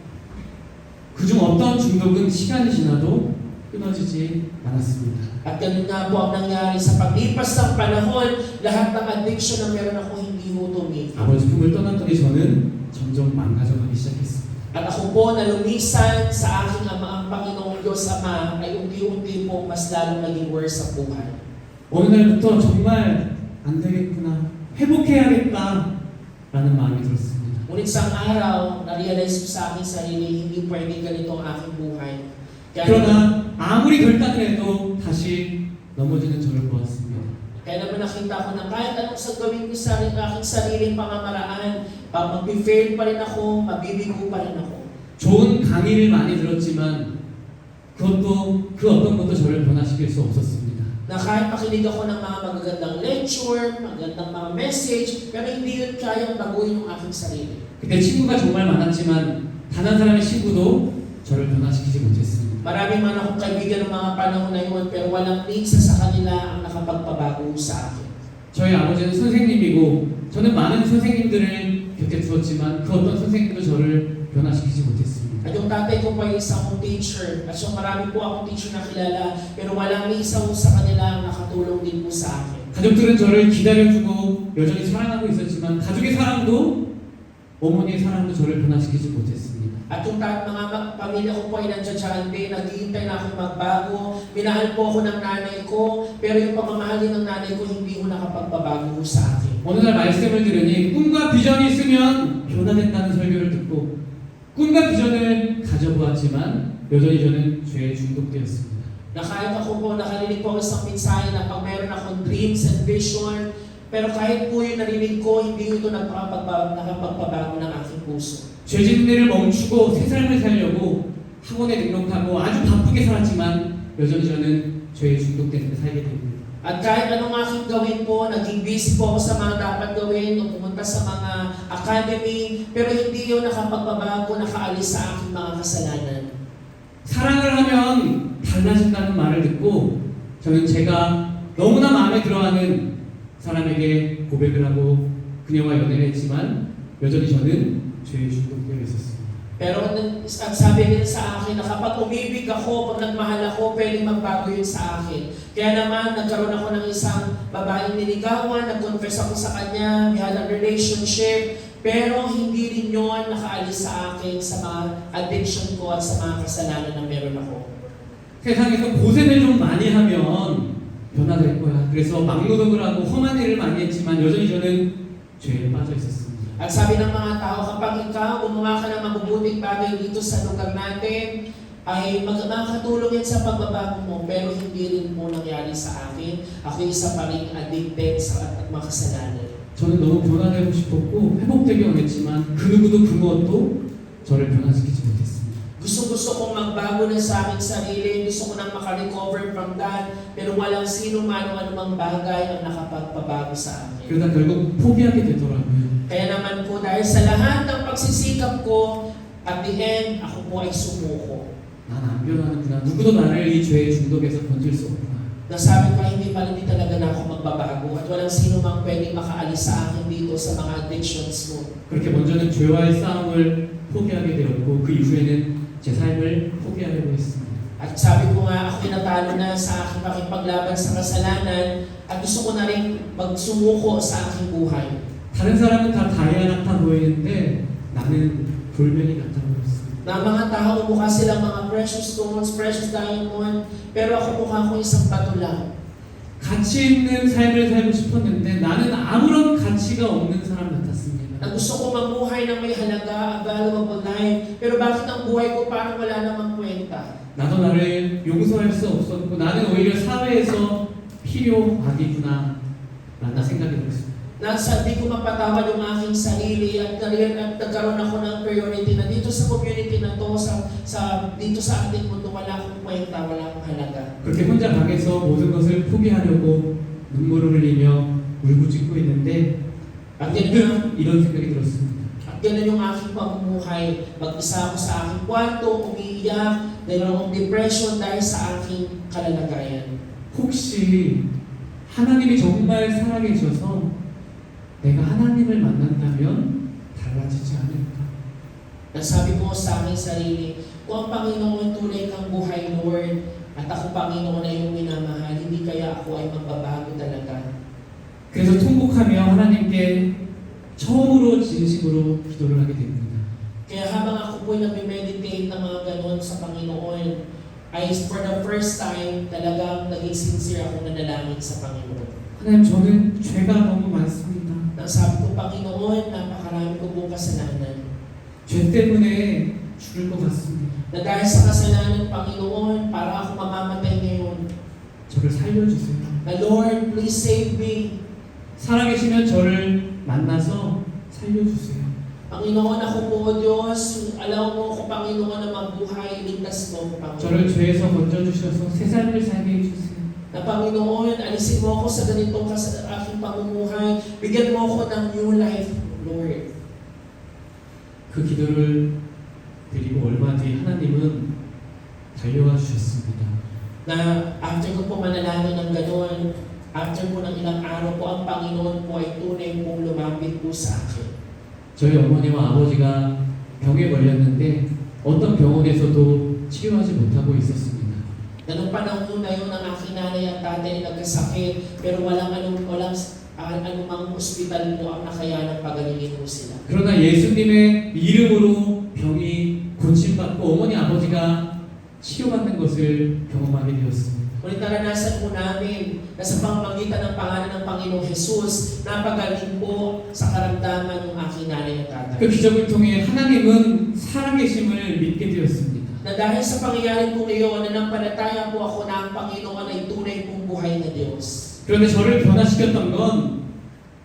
그중 어떤 중독은 시간이 지나도 끊어지지 않았습니다. At ganun nga po ang nangyari sa paglipas ng panahon, lahat ng addiction na meron ako hindi ho tumigil. 아버지 품을 떠났더니 저는 점점 망가져가기 시작했습니다. At ako po na lumisan sa aking ama, ang Panginoong Diyos Ama, ay unti-unti po mas lalong naging worse sa buhay. 어느 날부터 정말 안 되겠구나, 회복해야겠다라는 마음이 들었습니다. Ngunit isang araw, na-realize ko sa aking sarili, hindi pwede ganito ang aking buhay. 그러나 아무리 결단을 해도 다시 넘어지는 저를 보았습니다. Kaya naman nakita ko na kahit anong sa gawin ko sa aking sariling pamamaraan, mag-fail pa rin ako, mabibigo pa rin ako. 좋은 강의를 많이 들었지만 그것도 그 어떤 것도 저를 변화시킬 수 없었습니다. Na kahit makinig ako ng mga magagandang lecture, magagandang mga message, pero hindi yun kayang baguhin yung aking sarili. 그때 친구가 정말 많았지만 단 한 사람의 친구도 저를 변화시키지 못했습니다. Marami man akong kaibigan ng mga panahon na yun, pero walang isa sa kanila ang nakapagpabago sa akin. 저희 아버지는 선생님이고 저는 많은 선생님들을 곁에 두었지만 그 어떤 선생님도 저를 변화시키지 못했습니다. At yung tatay ko pa isang teacher, at yung marami po akong teacher na kilala, pero walang isa sa kanila ang nakatulong din po sa akin. 가족들은 저를 기다려주고 여전히 사랑하고 있었지만 가족의 사랑도 어머니의 사랑도 저를 변화시키지 못했습니다. At yung mga pamilya ko po ay nandiyan din, naghihintay na akong magbago. Minahal po ako ng nanay ko, pero yung pamamahalin ng nanay ko hindi ko nakapagpabago sa akin. 어느 날 말씀을 들으니 꿈과 비전이 있으면 변화된다는 설교를 듣고 꿈과 비전을 가져보았지만 여전히 저는 죄에 중독되었습니다. Na kahit ako po nakarinig po ako sa mensahe na pag meron akong dreams and vision, pero kahit po yung narinig ko, hindi ito nakapagpabago ng aking puso. 죄 짓는 일을 멈추고 새 삶을 살려고 학원에 등록하고 아주 바쁘게 살았지만 여전히 저는 죄에 중독된 데 살게 됩니다. At kahit anong aking gawin po, naging busy po ako sa mga dapat gawin, nung pumunta sa mga academy, pero hindi yun nakapagpabago, nakaalis sa aking mga kasalanan. 사랑을 하면 달라진다는 말을 듣고 저는 제가 너무나 마음에 들어하는 사람에게 고백을 하고 그녀와 연애를 했지만 여전히 저는 죄에 중독되어 있었습니다. Pero at sabi din sa akin na kapag umibig ako, pag nagmahal ako, pwedeng magbago yun sa akin. Kaya naman, nagkaroon ako ng isang babaeng niligawan, nag-confess ako sa kanya, we had a relationship, pero hindi rin yun nakaalis sa akin sa mga addiction ko at sa mga kasalanan na meron ako. 세상에서 고생을 좀 많이 하면 변화될 거야. 그래서 막노동을 하고 험한 일을 많이 했지만 여전히 저는 죄에 빠져 있었습니다. At sabi ng mga tao, kapag ikaw gumawa ka ng mabubuting bagay dito sa lugar natin, ay makakatulong yan sa pagbabago mo, pero hindi rin mo nangyari sa akin. Ako isa pa rin addicted sa makasalanan. 저는 너무 변화되고 싶었고 회복되기 원했지만 그 누구도 그 무엇도 저를 변화시키지 못했습니다. Gusto kong magbago na sa aking sarili, gusto ko nang makarecover from that, pero walang sino man o anumang bagay ang nakapagpabago sa akin. 그러다 결국 포기하게 되더라고요. Kaya naman po, dahil sa lahat ng pagsisikap ko, at the end, ako po ay sumuko. 난 안 변하는구나. 누구도 나를 이 죄의 중독에서 건질 수 없구나. Nasabi ko, hindi talaga na ako magbabago at walang sino mang pwedeng makaalis sa akin dito sa mga addictions ko. 그렇게 먼저는 죄와의 싸움을 포기하게 되었고 그 이후에는 제 삶을 포기하려고 했습니다. At sabi ko nga, ako natalo na sa aking pakipaglaban sa kasalanan at gusto ko na rin magsumuko sa aking buhay. 다른 사람은 다 다이아 같아 보이는데 나는 돌멩이 같아 보였습니다. Na mga tao mukha silang mga precious stones, precious diamond, pero ako mukha ko isang bato lang. 가치 있는 삶을 살고 싶었는데 나는 아무런 가치가 없는 사람 같았습니다. Na gusto ko mamuhay na may halaga, a valuable life, pero bakit ang buhay ko parang wala namang kwenta? 나도 나를 용서할 수 없었고 나는 오히려 사회에서 필요하기구나 라는 생각이 들었습니다. Nasa di ko mapatawad yung aking sarili at nagkaroon ako ng priority na dito sa community na to, dito sa ating mundo, wala akong kwenta, wala akong halaga. 그렇게 혼자 방에서 모든 것을 포기하려고 눈물을 흘리며 울부짖고 있는데 At yun, 이런 생각이 들었습니다. at yun yung aking pamumuhay. Mag-isa ako sa aking kwarto, umiiyak, dahil akong depression dahil sa aking kalalagayan. 혹시 하나님이 정말 살아계셔서 내가 하나님을 만난다면 달라지지 않을까? Nasabi ko sa aking sarili, kung ang Panginoon tunay kang buhay, Lord, at ako Panginoon ay iyong minamahal, hindi kaya ako ay magbabago talaga. 그래서 통곡하며 하나님께 처음으로 진심으로 기도를 하게 됩니다. Kaya habang ako po'y nag-meditate ng mga ganon sa Panginoon, ay for the first time talagang naging sincere akong nanalangin sa Panginoon. 하나님 저는 죄가 너무 많습니다. Nasabi ko, Panginoon, napakarami ko pong kasalanan. 죄 때문에 죽을 것 같습니다. Na dahil sa kasalanan, Panginoon, para ako mamamatay ngayon. 저를 살려주세요. Na Lord, please save me. 살아계시면 저를 만나서 살려주세요. Panginoon, ako po, O Diyos, alaw mo ako, Panginoon, na mabuhay, ligtas mo ako, 저를 Panginoon. 죄에서 건져주셔서 새 삶을 살게 해주세요. Na Panginoon, alisin mo ako sa ganitong aking pamumuhay, bigyan mo ako ng new life, Lord. 그 기도를 드리고 얼마 뒤 하나님은 달려와 주셨습니다. Na after ko po manalangin ng gano'n, after po ng ilang araw po, ang Panginoon po ay tunay pong lumapit po sa akin. 저희 어머니와 아버지가 병에 걸렸는데 어떤 병원에서도 치료하지 못하고 있었습니다. Na nung panahon na yun, ang aking nanay at tatay ay nagkasakit, pero walang anumang ospital po ang nakayanang pagalingin po sila. 그러나 예수님의 이름으로 병이 고침받고 어머니 아버지가 치료받는 것을 경험하게 되었습니다. Ngunit naranasan po namin na sa pamamagitan ng pangalan ng Panginoong Jesus, napagaling po sa karamdaman ng aking nanay at 그 tatay. 기적을 통해 하나님은 살아계심을 믿게 되었습니다. Na dahil sa pangyayari po ngayon, nanampalataya po ako na ang Panginoon ay tunay pong buhay na Diyos. 그런데 저를 변화시켰던 건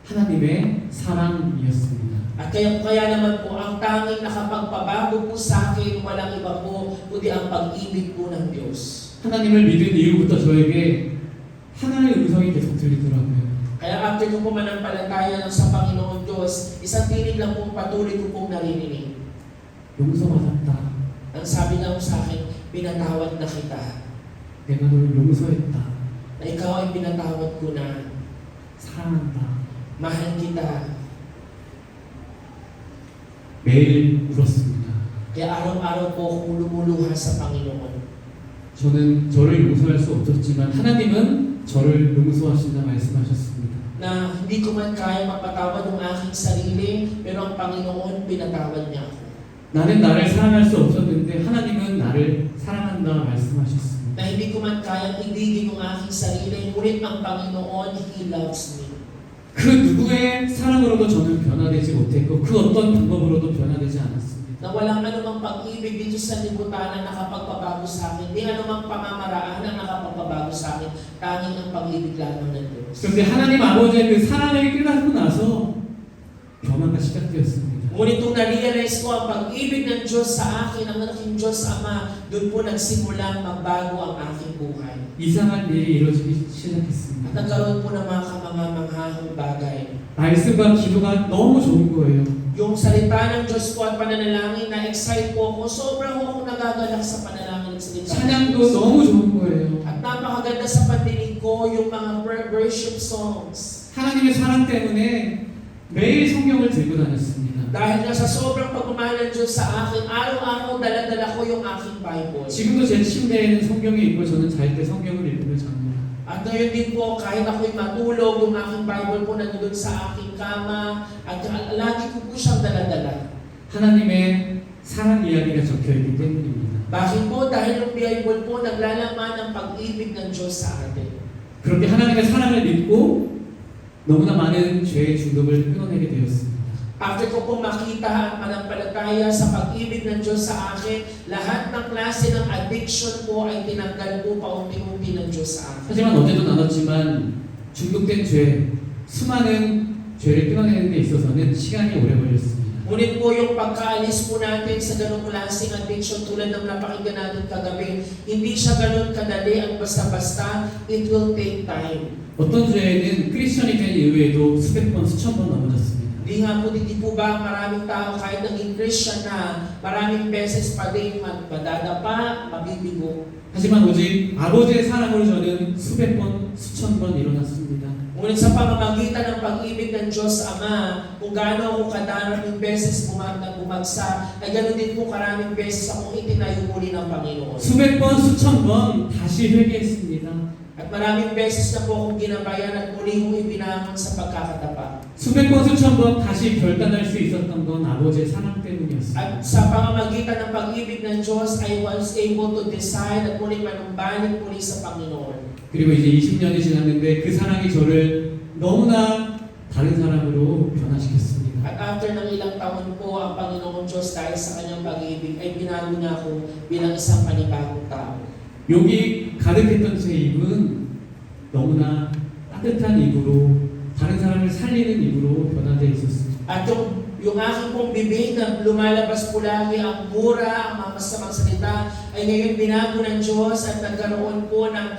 하나님의 사랑이었습니다. At kaya naman po, ang tanging nakapagpabago po sa akin, walang iba po, kundi ang pag-ibig po ng Diyos. 하나님을 믿은 이후부터 저에게 하나의 음성이 계속 들리더라고요. Kaya after ko po manampalataya ng sa Panginoon Diyos, isang tinig lang po patuloy ko pong narinig. 용서받았다. Ang sabi lang sa akin, pinatawad na kita. 내가 너를 용서했다. na ikaw ay pinatawad ko na. 사랑한다. Mahal kita. 매일 울었습니다. Kaya araw-araw po akong lumuluha sa Panginoon. 저는 저를 용서할 수 없었지만 하나님은 저를 용서하신다 말씀하셨습니다. Na hindi ko man kaya mapatawad ng aking sarili, pero ang Panginoon pinatawad niya ako. 나는 나를 사랑할 수 없었는데 하나님은 나를 사랑한다 말씀하셨습니다. Na hindi ko man kayang ibigin ng aking sarili, ngunit ang Panginoon, He loves me. 그 누구의 사랑으로도 저는 변화되지 못했고 그 어떤 방법으로도 변화되지 않았습니다. Na walang anumang pag-ibig dito sa libutan na nakapagpabago sa akin, di anumang pamamaraan na nakapagpabago sa akin, tanging ang pag-ibig lamang ng Diyos. 그런데 하나님 아버지의 그 사랑을 깨닫고 나서 변화가 시작되었습니다. Ngunit nung na-realize ko ang pag-ibig ng Diyos sa akin, ang aking Diyos Ama, doon po nagsimulang magbago ang aking buhay. 이상한 일이 이루어지기 시작했습니다. At nagkaroon po ng mga kamamanghahong bagay. 말씀과 기도가 너무 좋은 거예요. Yung salita ng Diyos po at pananalangin, na-excite po ako. Sobrang ako nagagalak sa panalangin ng salita ng 찬양도 Diyos. 너무 좋은 거예요. At napakaganda sa pandinig ko yung mga worship songs. 하나님의 사랑 때문에 매일 성경을 들고 다녔습니다. Dahil nga sa sobrang pagmamahal ng Diyos sa akin, araw-araw dala-dala ko yung aking Bible. 지금도 제 침대에는 성경이 있고 저는 잘 때 성경을 읽으며 잡니다. At ngayon din po, kahit ako'y matulog, yung aking Bible po nandun sa aking kama, at lagi ko po siyang dala-dala. 하나님의 사랑 이야기가 적혀있기 때문입니다. Bakit po? Dahil yung Bible po naglalaman ng pag-ibig ng Diyos sa atin. 그렇게 하나님의 사랑을 믿고 너무나 많은 죄의 중독을 끊어내게 되었습니다. After ko pong makita at manampalataya sa pag-ibig ng Diyos sa akin, lahat ng klase ng addiction po ay tinanggal po paunti-unti ng Diyos sa akin. 하지만 어제도 나눴지만 중독된 죄, 수많은 죄를 끊어내는 데 있어서는 시간이 오래 걸렸습니다. Ngunit po yung pagkaalis po natin sa ganong klaseng addiction tulad ng napakinggan natin kagabi, hindi siya ganon kadali at basta-basta, it will take time. 어떤 죄에는 크리스천이 된 이후에도 수백 번, 수천 번 넘어졌습니다. Di nga po, hindi po ba maraming tao kahit naging Christian na maraming beses pa din madadapa, mabibigo. 하지만 오직 아버지의 사랑으로 저는 수백 번, 수천 번 일어났습니다. Ngunit sa pamamagitan ng pag-ibig ng Diyos Ama, kung gaano ako kadaraming beses bumagsak, ay ganoon din po karaming beses akong itinayo muli ng Panginoon. 수백 번, 수천 번 다시 회개했습니다. At maraming beses na po akong ginabayan at muli kong ibinangon sa pagkakatapa. 수백 번, 수천 번 다시 결단할 수 있었던 건 아버지의 사랑 때문이었습니다. At sa pamamagitan ng pag-ibig ng Diyos, I was able to decide at muli manumbalik muli sa Panginoon. 그리고 이제 20년이 지났는데 그 사랑이 저를 너무나 다른 사람으로 변화시켰습니다. At after ng ilang taon po, ang Panginoong Diyos dahil sa kanyang pag-ibig ay binago niya ako bilang isang panibagong tao. 여기 가득했던 제 입은 너무나 따뜻한 입으로 다른 사람을 살리는 입으로 변화되어 있었습니다. At yung aking pong bibig na lumalabas po lagi ang mura, ang mga masamang salita, ay ngayon binago ng Diyos at nagkaroon po ng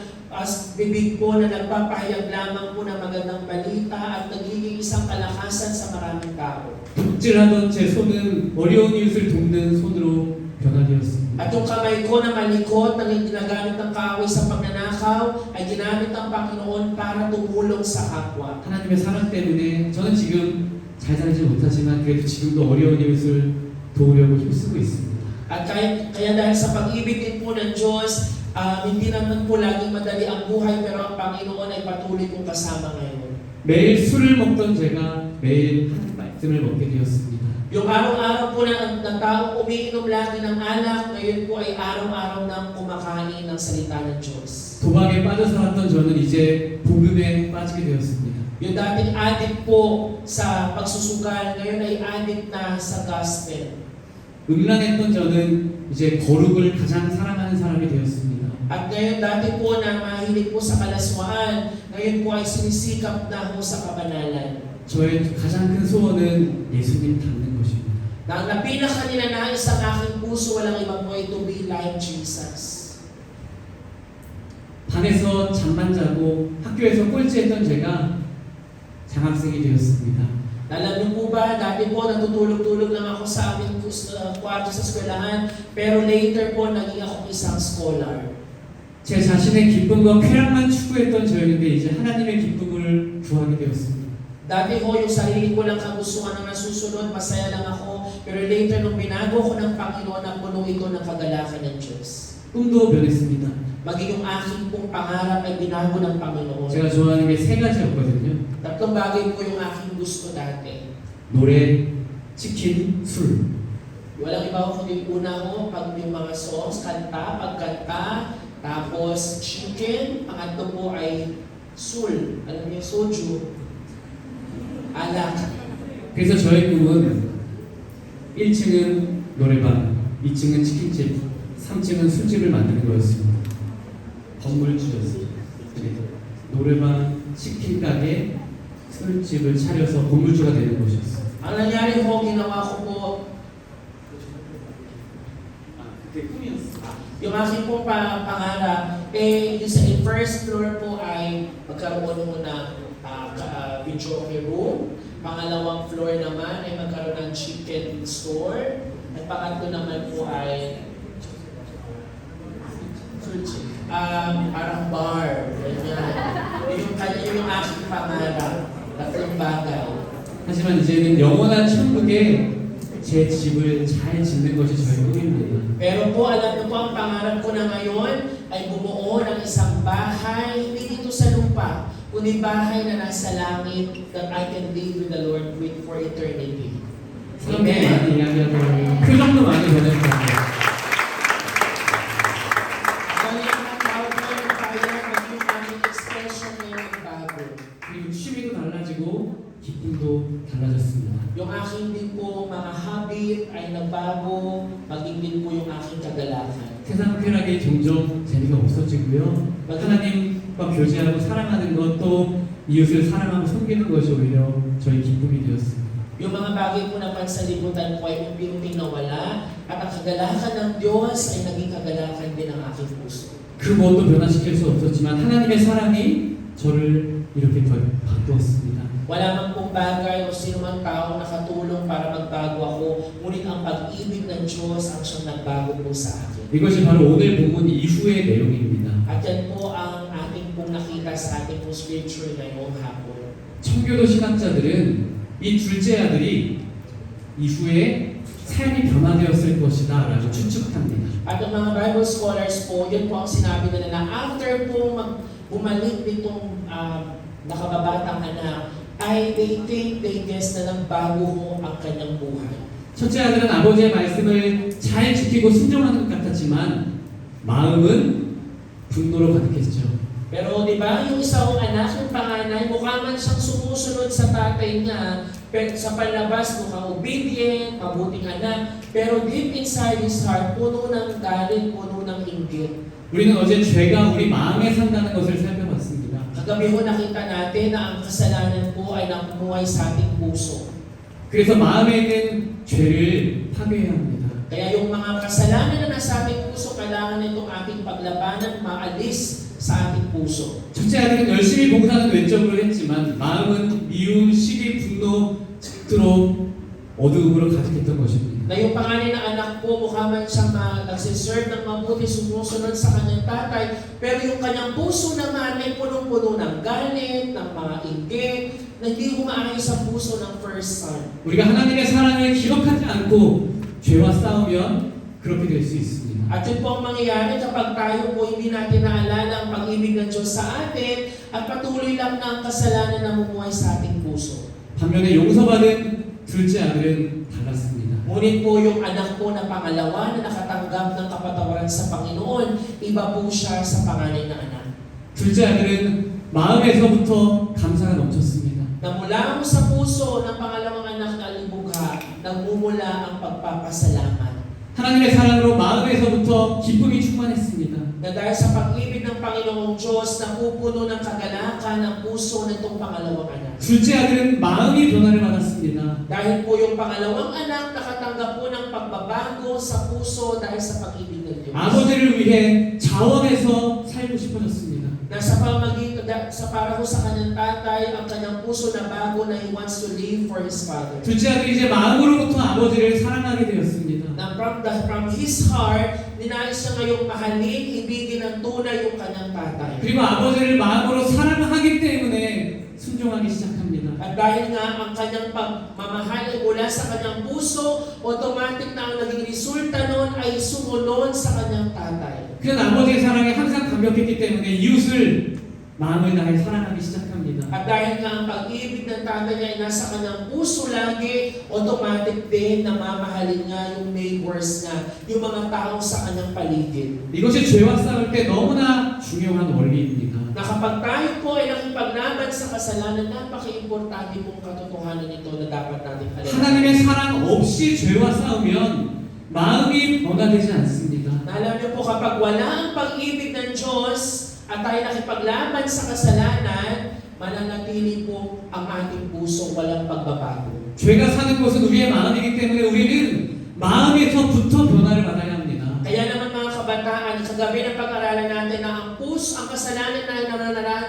bibig po na nagpapahayag lamang po ng magandang balita at nagiging isang kalakasan sa maraming tao. 둑질하던 제 손은 어려운 이웃을 돕는 손으로 변화되었습니다. At yung kamay ko na malikot na ginagamit ng kaaway sa pagnanakaw ay ginamit ng Panginoon para tumulong sa kapwa. 하나님의 사랑 때문에 저는 지금 잘 살지 못하지만 그래도 지금도 어려운 이웃을 도우려고 힘쓰고 있습니다. At kaya dahil sa pag-ibig din po ng Diyos, hindi naman po laging madali ang buhay pero ang Panginoon ay patuloy kong kasama ngayon. 매일 술을 먹던 제가 매일 한 말씀을 먹게 되었습니다. Yung araw-araw po ng taong umiinom lagi ng alak, ngayon po ay araw-araw nang kumakain ng salita ng Diyos. 도박에 빠져 살았던 저는 이제 복음에 빠지게 되었습니다. Yung dating addict po sa pagsusugal, ngayon ay addict na sa gospel. 음란했던 저는 이제 거룩을 가장 사랑하는 사람이 되었습니다. At ngayon dati po na mahilig po sa kalaswaan, ngayon po ay sinisikap na po sa kabanalan. 저의 가장 큰 소원은 예수님 닮는 것입니다. Na ang pinaka-ninanais ang aking puso, walang ibang po to be like Jesus. 반에서 잠만 자고 학교에서 꼴찌했던 제가 장학생이 되었습니다. Alam niyo po ba, dati po natutulog-tulog lang ako sa aming kwarto sa eskwelahan, pero later po naging ako isang scholar. 제 자신의 기쁨과 쾌락만 추구했던 저였는데 이제 하나님의 기쁨을 구하게 되었습니다. Dati ho, yung sarili ko lang kagustuhan ang nasusunod, masaya lang ako. Pero later, nung binago ko ng Panginoon, napuno ito ng kagalakan ng Diyos. 꿈도 변했습니다. Maging yung aking pong pangarap ay binago ng Panginoon. 제가 좋아하는 게 세 가지였거든요. Tatlong bagay po yung aking gusto dati. 노래, 치킨, 술. Walang iba ko kundi una ko, pag yung mga songs, kanta, pagkanta, tapos chicken, pangatlo po ay sul. Alam niyo, soju. Alak. 그래서 저의 꿈은 1층은 노래방, 2층은 치킨집, 3층은 술집을 만드는 거였습니다. 건물주였습니다. 네. 노래방, 치킨 가게, 술집을 차려서 건물주가 되는 것이었어요. Ang nangyari po, ginawa ko po, 그게 꿈이었어요. yung aking pong pangarap, yung sa first floor po ay magkaroon mo ng video room. Pangalawang floor naman ay magkaroon ng chicken store. At pangatlo naman po ay parang bar. Ganyan. Yun yung aking pangarap. Tatlong bagay. 하지만 이제는 영원한 천국에 제 집을 잘 짓는 것이 저의 꿈입니다. Pero po, alam niyo po, ang pangarap ko na ngayon ay bumuo ng isang bahay, hindi dito sa lupa, kundi bahay na nasa langit that I can live with the Lord with for eternity. 사람들이 많이 이야기하고 표정도 많이 변했거든요. Bali, ang tawag ko ng fire, maging aming expression ngayon ang bago. 그리고 취미도 달라지고 기쁨도 달라졌습니다. Yung aking din po mga habit ay nagbago, maging din po yung aking kagalakan. 세상 쾌락이 종종 재미가 없어지고요. 하나님과 교제하고 사랑하는 것 또 이웃을 사랑하고 섬기는 것이 오히려 저희 기쁨이 되었습니다. Yung mga bagay po na pansalibutan ko ay unti-unting nawala at ang kagalakan ng Diyos ay naging kagalakan din ng aking puso. 그 무엇도 변화시킬 수 없었지만 하나님의 사랑이 저를 이렇게 바꾸었습니다. Wala man pong bagay o sino man tao nakatulong para magbago ako, ngunit ang pag-ibig ng Diyos ang siyang nagbago po sa akin. 이것이 바로 오늘 본문 이후의 내용입니다. At yan po ang ating pong nakita sa ating pong scripture ngayong hapon. 청교도 신학자들은 이 둘째 아들이 이후에 삶이 변화되었을 것이다 라고 추측합니다. At ang mga Bible scholars po, yun po ang sinabi nila na after po bumalik nitong nakababatang anak, ay they guess na nagbago ho ang kanyang buhay. 첫째 아들은 아버지의 말씀을 잘 지키고 순종하는 것 같았지만 마음은 분노로 가득했죠. Pero di ba, yung isa kong anak, yung panganay, mukha man siyang sumusunod sa tatay niya, pero sa panlabas, mukhang obedient, mabuting anak, pero deep inside his heart, puno ng galit, puno ng inggit. 우리는 어제 죄가 우리 마음에 산다는 것을 살펴봤습니다. Kagabi ho nakita natin na ang kasalanan po ay nakumuhay sa ating puso. 그래서 마음에 있는 죄를 파괴해야 합니다. Kaya yung mga kasalanan na nasa ating puso, kailangan itong ating paglabanan, maalis sa ating puso. 첫째 아들은 열심히 봉사는 외적으로 했지만 마음은 미움, 시기, 분노, 질투로 어두움으로 가득했던 것입니다. Na yung panganay na anak po, mukha man siyang nagsiserve ng mabuti, sumusunod sa kanyang tatay, pero yung kanyang puso naman ay punong-puno ng galit, ng mga inggit, na hindi humaayos sa puso ng first son. 우리가 하나님의 사랑을 기억하지 않고 죄와 싸우면 그렇게 될 수 있습니다. At yun po ang mangyayari kapag tayo po hindi natin naalala ang pag-ibig ng Diyos sa atin at patuloy lang na ang kasalanan na mumuhay sa ating puso. 반면에 용서받은 둘째 아들은 달랐습니다. Ngunit po yung anak po na pangalawa na nakatanggap ng kapatawaran sa Panginoon, iba po siya sa panganay na anak. 둘째 아들은 마음에서부터 감사가 넘쳤습니다. Na mula mo sa puso ng pangalawang anak na alibugha, nagmumula ang pagpapasalamat. 하나님의 사랑으로 마음에서부터 기쁨이 충만했습니다. Na dahil sa pag-ibig ng Panginoong Diyos, napupuno ng kagalakan ng puso nitong pangalawang anak. 둘째 아들은 마음이 변화를 받았습니다. Dahil po yung pangalawang anak nakatanggap po ng pagbabago sa puso dahil sa pag-ibig ng Diyos. 아버지를 위해 자원해서 살고 싶어졌습니다. Nasa pamagitan, sa para ko sa kanyang tatay, ang kanyang puso na bago na he wants to live for his father. 둘째 아들이 이제 마음으로부터 아버지를 사랑하게 되었습니다. Na from his heart, ninais niya ngayong mahalin, ibigin ng tunay yung kanyang tatay. 그리고 아버지를 마음으로 사랑하기 때문에 순종하기 시작합니다. At dahil nga ang kanyang pagmamahal ay mula sa kanyang puso, automatic na ang naging resulta nun ay sumunod sa kanyang tatay. 그는 아버지의 사랑에 항상 감격했기 때문에 이웃을 마음을 다해 사랑하기 시작합니다. At dahil nga ang pag-ibig ng tatay niya ay nasa kanyang puso lagi, automatic din na mamahalin niya yung neighbors niya, yung mga tao sa kanyang paligid. 이것이 죄와 싸울 때 너무나 중요한 원리입니다. Na kapag tayo po ay nakipaglaban sa kasalanan, napaka-importante pong katotohanan nito na dapat natin alalahanin. 하나님의 사랑 없이 죄와 싸우면 마음이 변화되지 않습니다. Alam niyo po, kapag wala ang pag-ibig ng Diyos at tayo nakipaglaban sa kasalanan, mananatili po ang ating puso walang pagbabago. 죄가 사는 곳은 우리의 마음이기 때문에 우리는 마음에서부터 변화를 받아야 합니다. Kaya naman mga kabataan, kagabi ng pag-aralan natin na ang puso, ang kasalanan na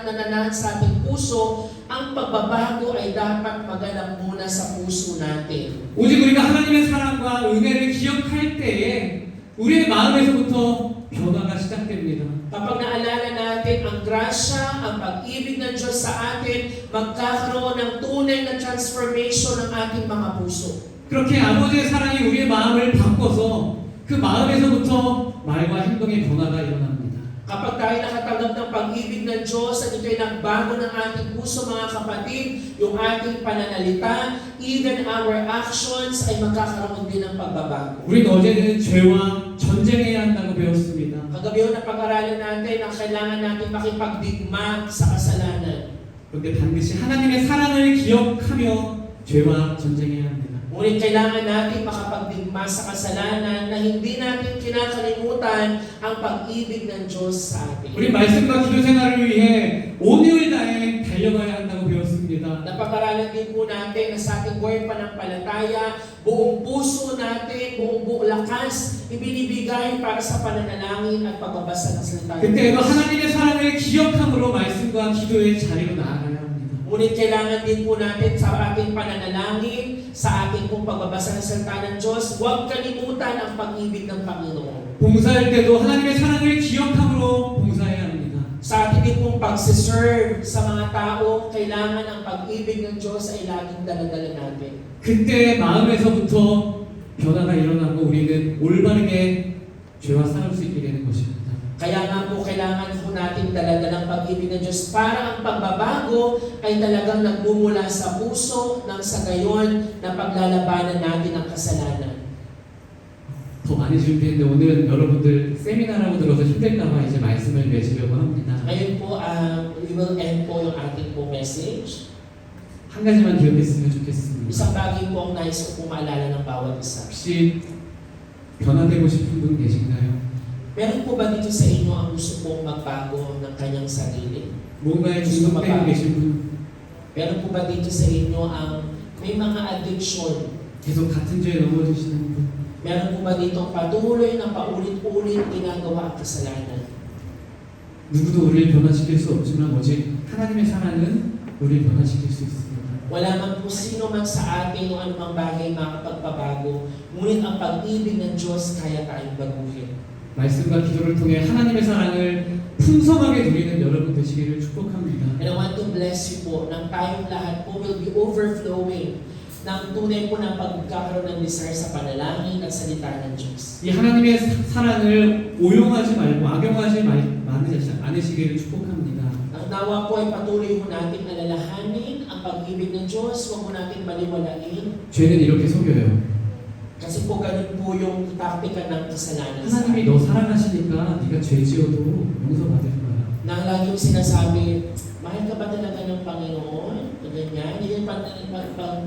nananahan sa ating puso, ang pagbabago ay dapat maganap muna sa puso natin. 오직 우리가 하나님의 사랑과 은혜를 기억할 때에 우리의 마음에서부터 변화가 시작됩니다. Kapag naalala natin ang grasya, ang pag-ibig ng Diyos sa atin, magkakaroon ng tunay na transformation ng ating mga puso. 그렇게 아버지의 사랑이 우리의 마음을 바꿔서 그 마음에서부터 말과 행동의 변화가 일어납니다. Kapag tayo nakatanggap ng pag-ibig ng Diyos at ito'y nagbago ng ating puso, mga kapatid, yung ating pananalita, even our actions ay magkakaroon din ng pagbabago. 우리는 어제는 죄와 전쟁해야 한다고 배웠습니다. Kagabi yung napag-aralan natin na kailangan natin makipagdigma sa kasalanan. 그런데 반드시 하나님의 사랑을 기억하며 죄와 전쟁해야 합니다. Ngunit kailangan natin makapagdigma sa kasalanan na hindi natin kinakalimutan ang pag-ibig ng Diyos sa atin. 우리 말씀과 기도 생활을 위해 온유를 다해 달려가야 한다고 배웠습니다. Napag-aralan din po natin na sa ating buhay pananampalataya, buong puso natin, buong lakas, ibinibigay para sa pananalangin at pagbabasa ng salita ng 그때도 Diyos. 하나님의 사랑을 기억함으로 말씀과 기도의 자리로 나아가야 합니다. Ngunit kailangan din po natin sa ating pananalangin, sa ating pong pagbabasa ng salita ng Diyos, huwag kalimutan ang pag-ibig ng Panginoon. 봉사할 때도 하나님의 사랑을 기억함으로 봉사해야 합니다. Sa ating din pong pagsiserve sa mga tao, kailangan ang pag-ibig ng Diyos ay laging daladala natin. 그때 마음에서부터 변화가 일어나고 우리는 올바르게 죄와 싸울 수 있게 되는 것입니다. Kaya nga po kailangan po natin daladalang pag-ibig ng Diyos para ang pagbabago ay talagang nagmumula sa puso nang sa gayon na paglalabanan natin ang kasalanan. 더 많이 준비했는데 오늘은 여러분들 세미나라고 들어서 힘들까봐 이제 말씀을 맺으려고 합니다. Ngayon po, we will end po yung ating po message. 한 가지만 기억했으면 좋겠습니다. Isang bagay po ang nais ko po maalala ng bawat isa. 혹시 변화되고 싶은 분 계신가요? Meron po ba dito sa inyo ang gusto pong magbago ng kanyang sarili? 뭔가에 중독되고 계신 분, Meron po ba dito sa inyo ang may mga addiction? 계속 같은 죄에 넘어지시는 분, Meron po ba dito ang patuloy na paulit-ulit ginagawa ang kasalanan? 누구도 우리를 변화시킬 수 없지만 오직 하나님의 사랑은 우리를 변화시킬 수 있습니다. Wala man po sino man sa atin o anumang bagay makapagpabago, ngunit ang pag-ibig ng Diyos kaya tayong baguhin. 말씀과 기도를 통해 하나님의 사랑을 풍성하게 누리는 여러분 되시기를 축복합니다. And I want to bless you po nang tayong lahat po will be overflowing ng tunay po ng pagkakaroon ng desire sa panalangin at salita ng Diyos. 이 하나님의 사랑을 오용하지 말고 악용하지 않으시기를 축복합니다. Ang nawa po ay patuloy mo natin alalahanin ang pag-ibig ng Diyos, huwag mo natin baliwalain. 죄는 이렇게 속여요. Kasi po ganun po yung taktika ng kasalanan sa 하나님이 atin. 너 사랑하시니까 네가 죄 지어도 용서받을 거야. Na laging sinasabi, mahal ka ba talaga ng Panginoon? O ganyan, yun yung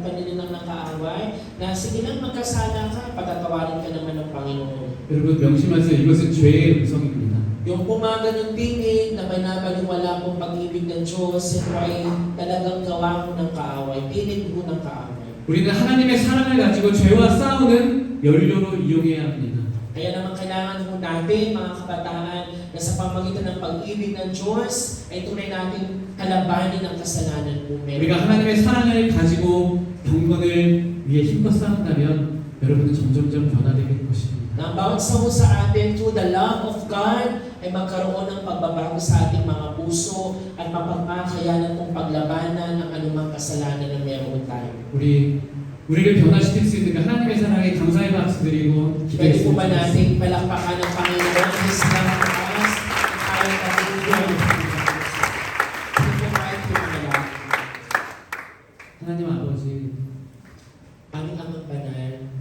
panininang ng kaaway, na sige lang magkasala ka, patatawarin ka naman ng Panginoon. 여러분 명심하세요. 이것은 죄의 음성입니다. Yung pumaganong tinig na may nabaliwala pong pag-ibig ng Diyos, ito ay talagang gawa mo ng kaaway, tinig mo ng kaaway. 우리는 하나님의 사랑을 가지고 죄와 싸우는 연료로 이용해야 합니다. Kaya naman kailangan po natin, mga kabataan, na sa pamagitan ng pag-ibig ng Diyos, ay tunay natin kalabanin ang kasalanan po. 우리가 하나님의 사랑을 가지고 경건을 위해 힘껏 싸운다면 여러분은 점점점 변화되게 될 것입니다. Na ang bawat isa sa atin, through the love of God, ay magkaroon ng pagbabago sa ating mga puso at mapagkakayanan kong paglabanan ang anumang kasalanan na meron tayo. 우리를 변화시킬 수 있는 그 하나님의 사랑에 감사의 박수 드리고 Pwede po ba 기도했습니다. natin palakpakan ng Panginoon sa isang taas at ating pag-ibig? 하나님 아버지, Aming Amang Banal,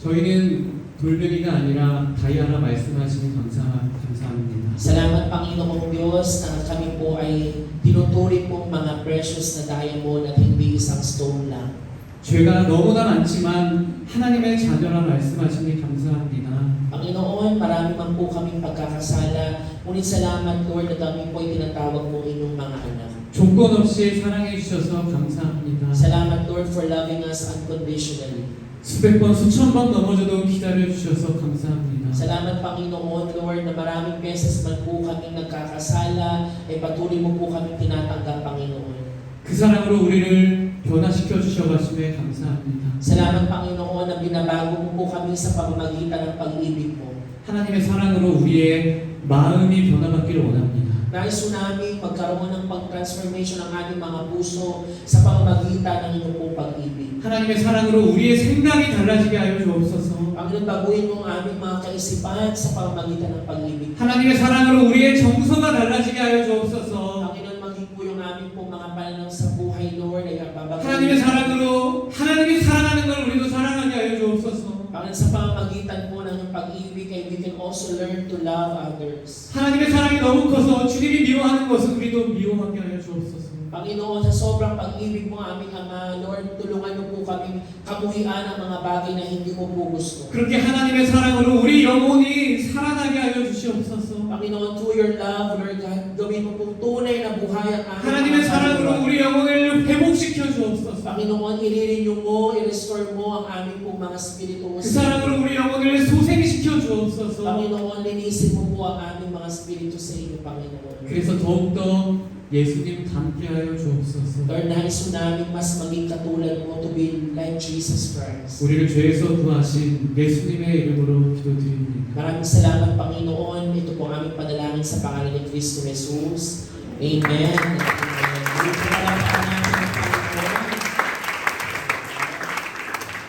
저희는 돌멩이가 아니라 다이아라 말씀하시니 감사합니다. salamat Panginoong Diyos na kami po ay tinuturing mong mga precious na diamond at hindi isang stone lang. 죄가 너무나 많지만 하나님의 자녀라 말씀하시니 감사합니다. Panginoon, marami man po kaming pagkakasala, ngunit salamat Lord na kami po ay tinatawag mo inyong mga anak. 조건 없이 사랑해 주셔서 감사합니다. Salamat Lord for loving us unconditionally. 수백 번, 수천 번 넘어져도 기다려 주셔서 감사합니다. Salamat Panginoon Lord na maraming beses man po kaming nagkakasala, ay patuloy mo po kaming tinatanggap Panginoon. 그 사랑으로 우리를 변화시켜 주셔가심에 감사합니다. Salamat Panginoon na binabago mo po kami sa pamamagitan ng pag-ibig mo. 하나님의 사랑으로 우리의 마음이 변화받기를 원합니다. Nais po namin magkaroon ng pag-transformation ng ating mga puso sa pamamagitan ng inyong pong pag-ibig. 하나님의 사랑으로 우리의 생각이 달라지게 하여 주옵소서. Panginoon, baguhin mo ang aming mga kaisipan sa pamamagitan ng pag-ibig. 하나님의 사랑으로 우리의 정서가 달라지게 하여 주옵소서. Panginoon, maging po yung aming pong mga pananaw sa buhay, Lord, ay 하나님의 사랑으로 하나님이 사랑하는 걸 우리도 사랑하게 하여 주옵소서. Panginoon, sa pamamagitan po ng iyong pag-ibig, ay we can also learn to love others. 하나님의 사랑이 너무 커서 주님이 미워하는 것은 우리도 미워하게 하여 주옵소서. Panginoon, sa sobrang pag-ibig mo, aming Ama, Lord, tulungan mo po kami kamuhian ang mga bagay na hindi mo po gusto. 그렇게 하나님의 사랑으로 우리 영혼이 살아나게 하여 주시옵소서. Panginoon, through your love, Lord God, gawin mo pong tunay na buhay ang aming 하나님의 mga 사랑으로 kaluluwa. 우리 영혼을 회복시켜 주옵소서. Panginoon, i-renew mo, i-restore mo ang aming pong mga spirito. 그 사랑으로 우리 영혼을 소생시켜 주옵소서. Panginoon, linisin mo po ang aming mga spirito sa iyo, Panginoon. 그래서 더욱더 예수님 닮게 하여 주옵소서. Lord, nais mo namin mas maging katulad mo to be like Jesus Christ. 우리를 죄에서 구하신 예수님의 이름으로 기도드립니다. Maraming salamat, Panginoon. Ito po ang aming panalangin sa pangalan ni Kristo Jesus. Amen.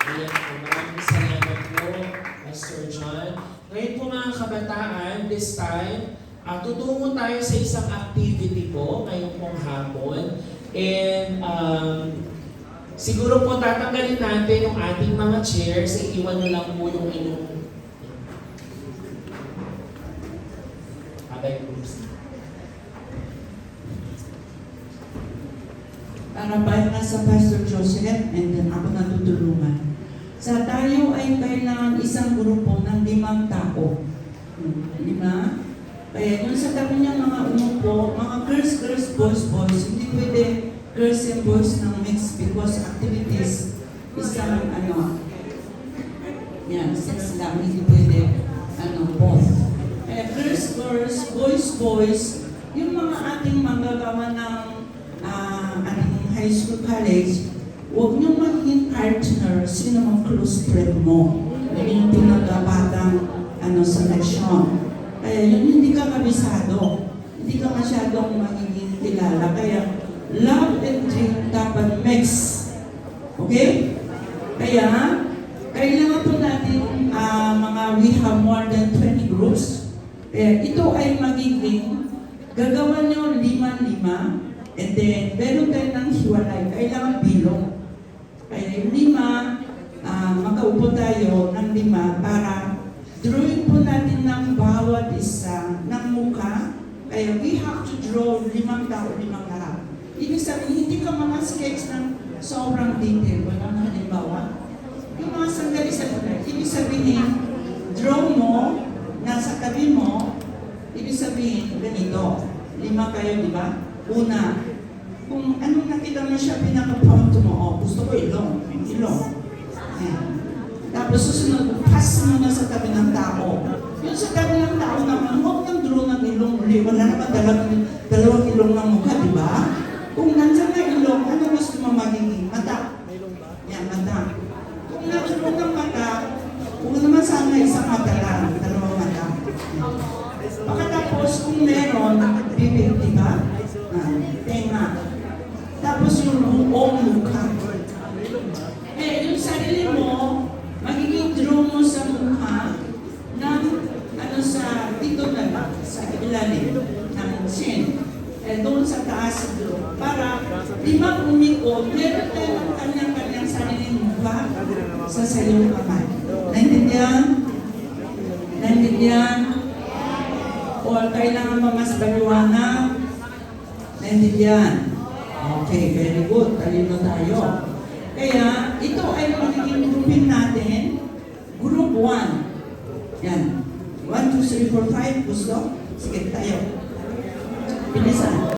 Ayan po. Maraming salamat po, Pastor John. Ngayon po mga kabataan, this time, tutungo tayo sa isang activity po ngayong pong hapon. And siguro po tatanggalin natin yung ating mga chairs. Iiwan nyo lang po yung inyong abay groups. Para nga sa Pastor Joseph and then ako natutulungan. Sa tayo ay kailangan isang grupo ng 5 tao. 5. Kaya yung sa tabi niya mga umupo, mga girls, boys, hindi pwede girls and boys ng mix because activities isang sex lang, hindi pwede both. Kaya girls, boys, yung mga ating manggagawa ng ating high school, college, huwag niyong maging partner, sino ang close friend mo. Yan yung pinagkabatang selection. Kaya yun, hindi ka kabisado. Hindi ka masyadong magiging kilala. Kaya love and drink dapat mix. Okay? Kaya, kailangan po natin we have more than 20 groups. Kaya ito ay magiging, gagawa nyo 5-5, and then meron tayo ng hiwalay. Kailangan bilong. Kaya yung 5, makaupo tayo ng 5 para drawing po natin ng bawat isa ng mukha. Kaya we have to draw 5 tao, 5 lahat. Ibig sabihin, hindi ka mga sketch ng sobrang detail. Walang halimbawa. Yung mga sandali sa tulad. Ibig sabihin, draw mo, nasa tabi mo, ibig sabihin, ganito. 5 kayo, di ba? Una, kung anong nakita mo siya, pinaka-point mo, gusto ko ilong. Ayan. Tapos susunod, pass mo na sa tabi ng tao. Yung sa tabi ng tao naman, huwag nang draw ng ilong uli. Wala naman dalawang ilong ng mukha, di ba? Kung nandiyan na ilong, ano gusto mo magiging? Mata. Yan, mata. Kung na-draw ng mata, huwag naman sa Tapos kung meron, bibig, di ba? Tenga. Tapos yung buong mukha. Yung sarili mo, magiging draw mo sa mukha ng sa dito na lang, sa ilalim ng chin. Doon sa taas draw. Para di ba umikot, meron tayo ng kanyang-kanyang sariling mukha sa sayong kamay. Naintindihan? Naintindihan? O kailangan ba mas baliwanag? Naintindihan? Okay, very good. Talino tayo. Kaya, ito ay magiging grouping natin. Group 1. Yan. 1, 2, 3, 4, 5. Gusto? Sige tayo. Bilisan.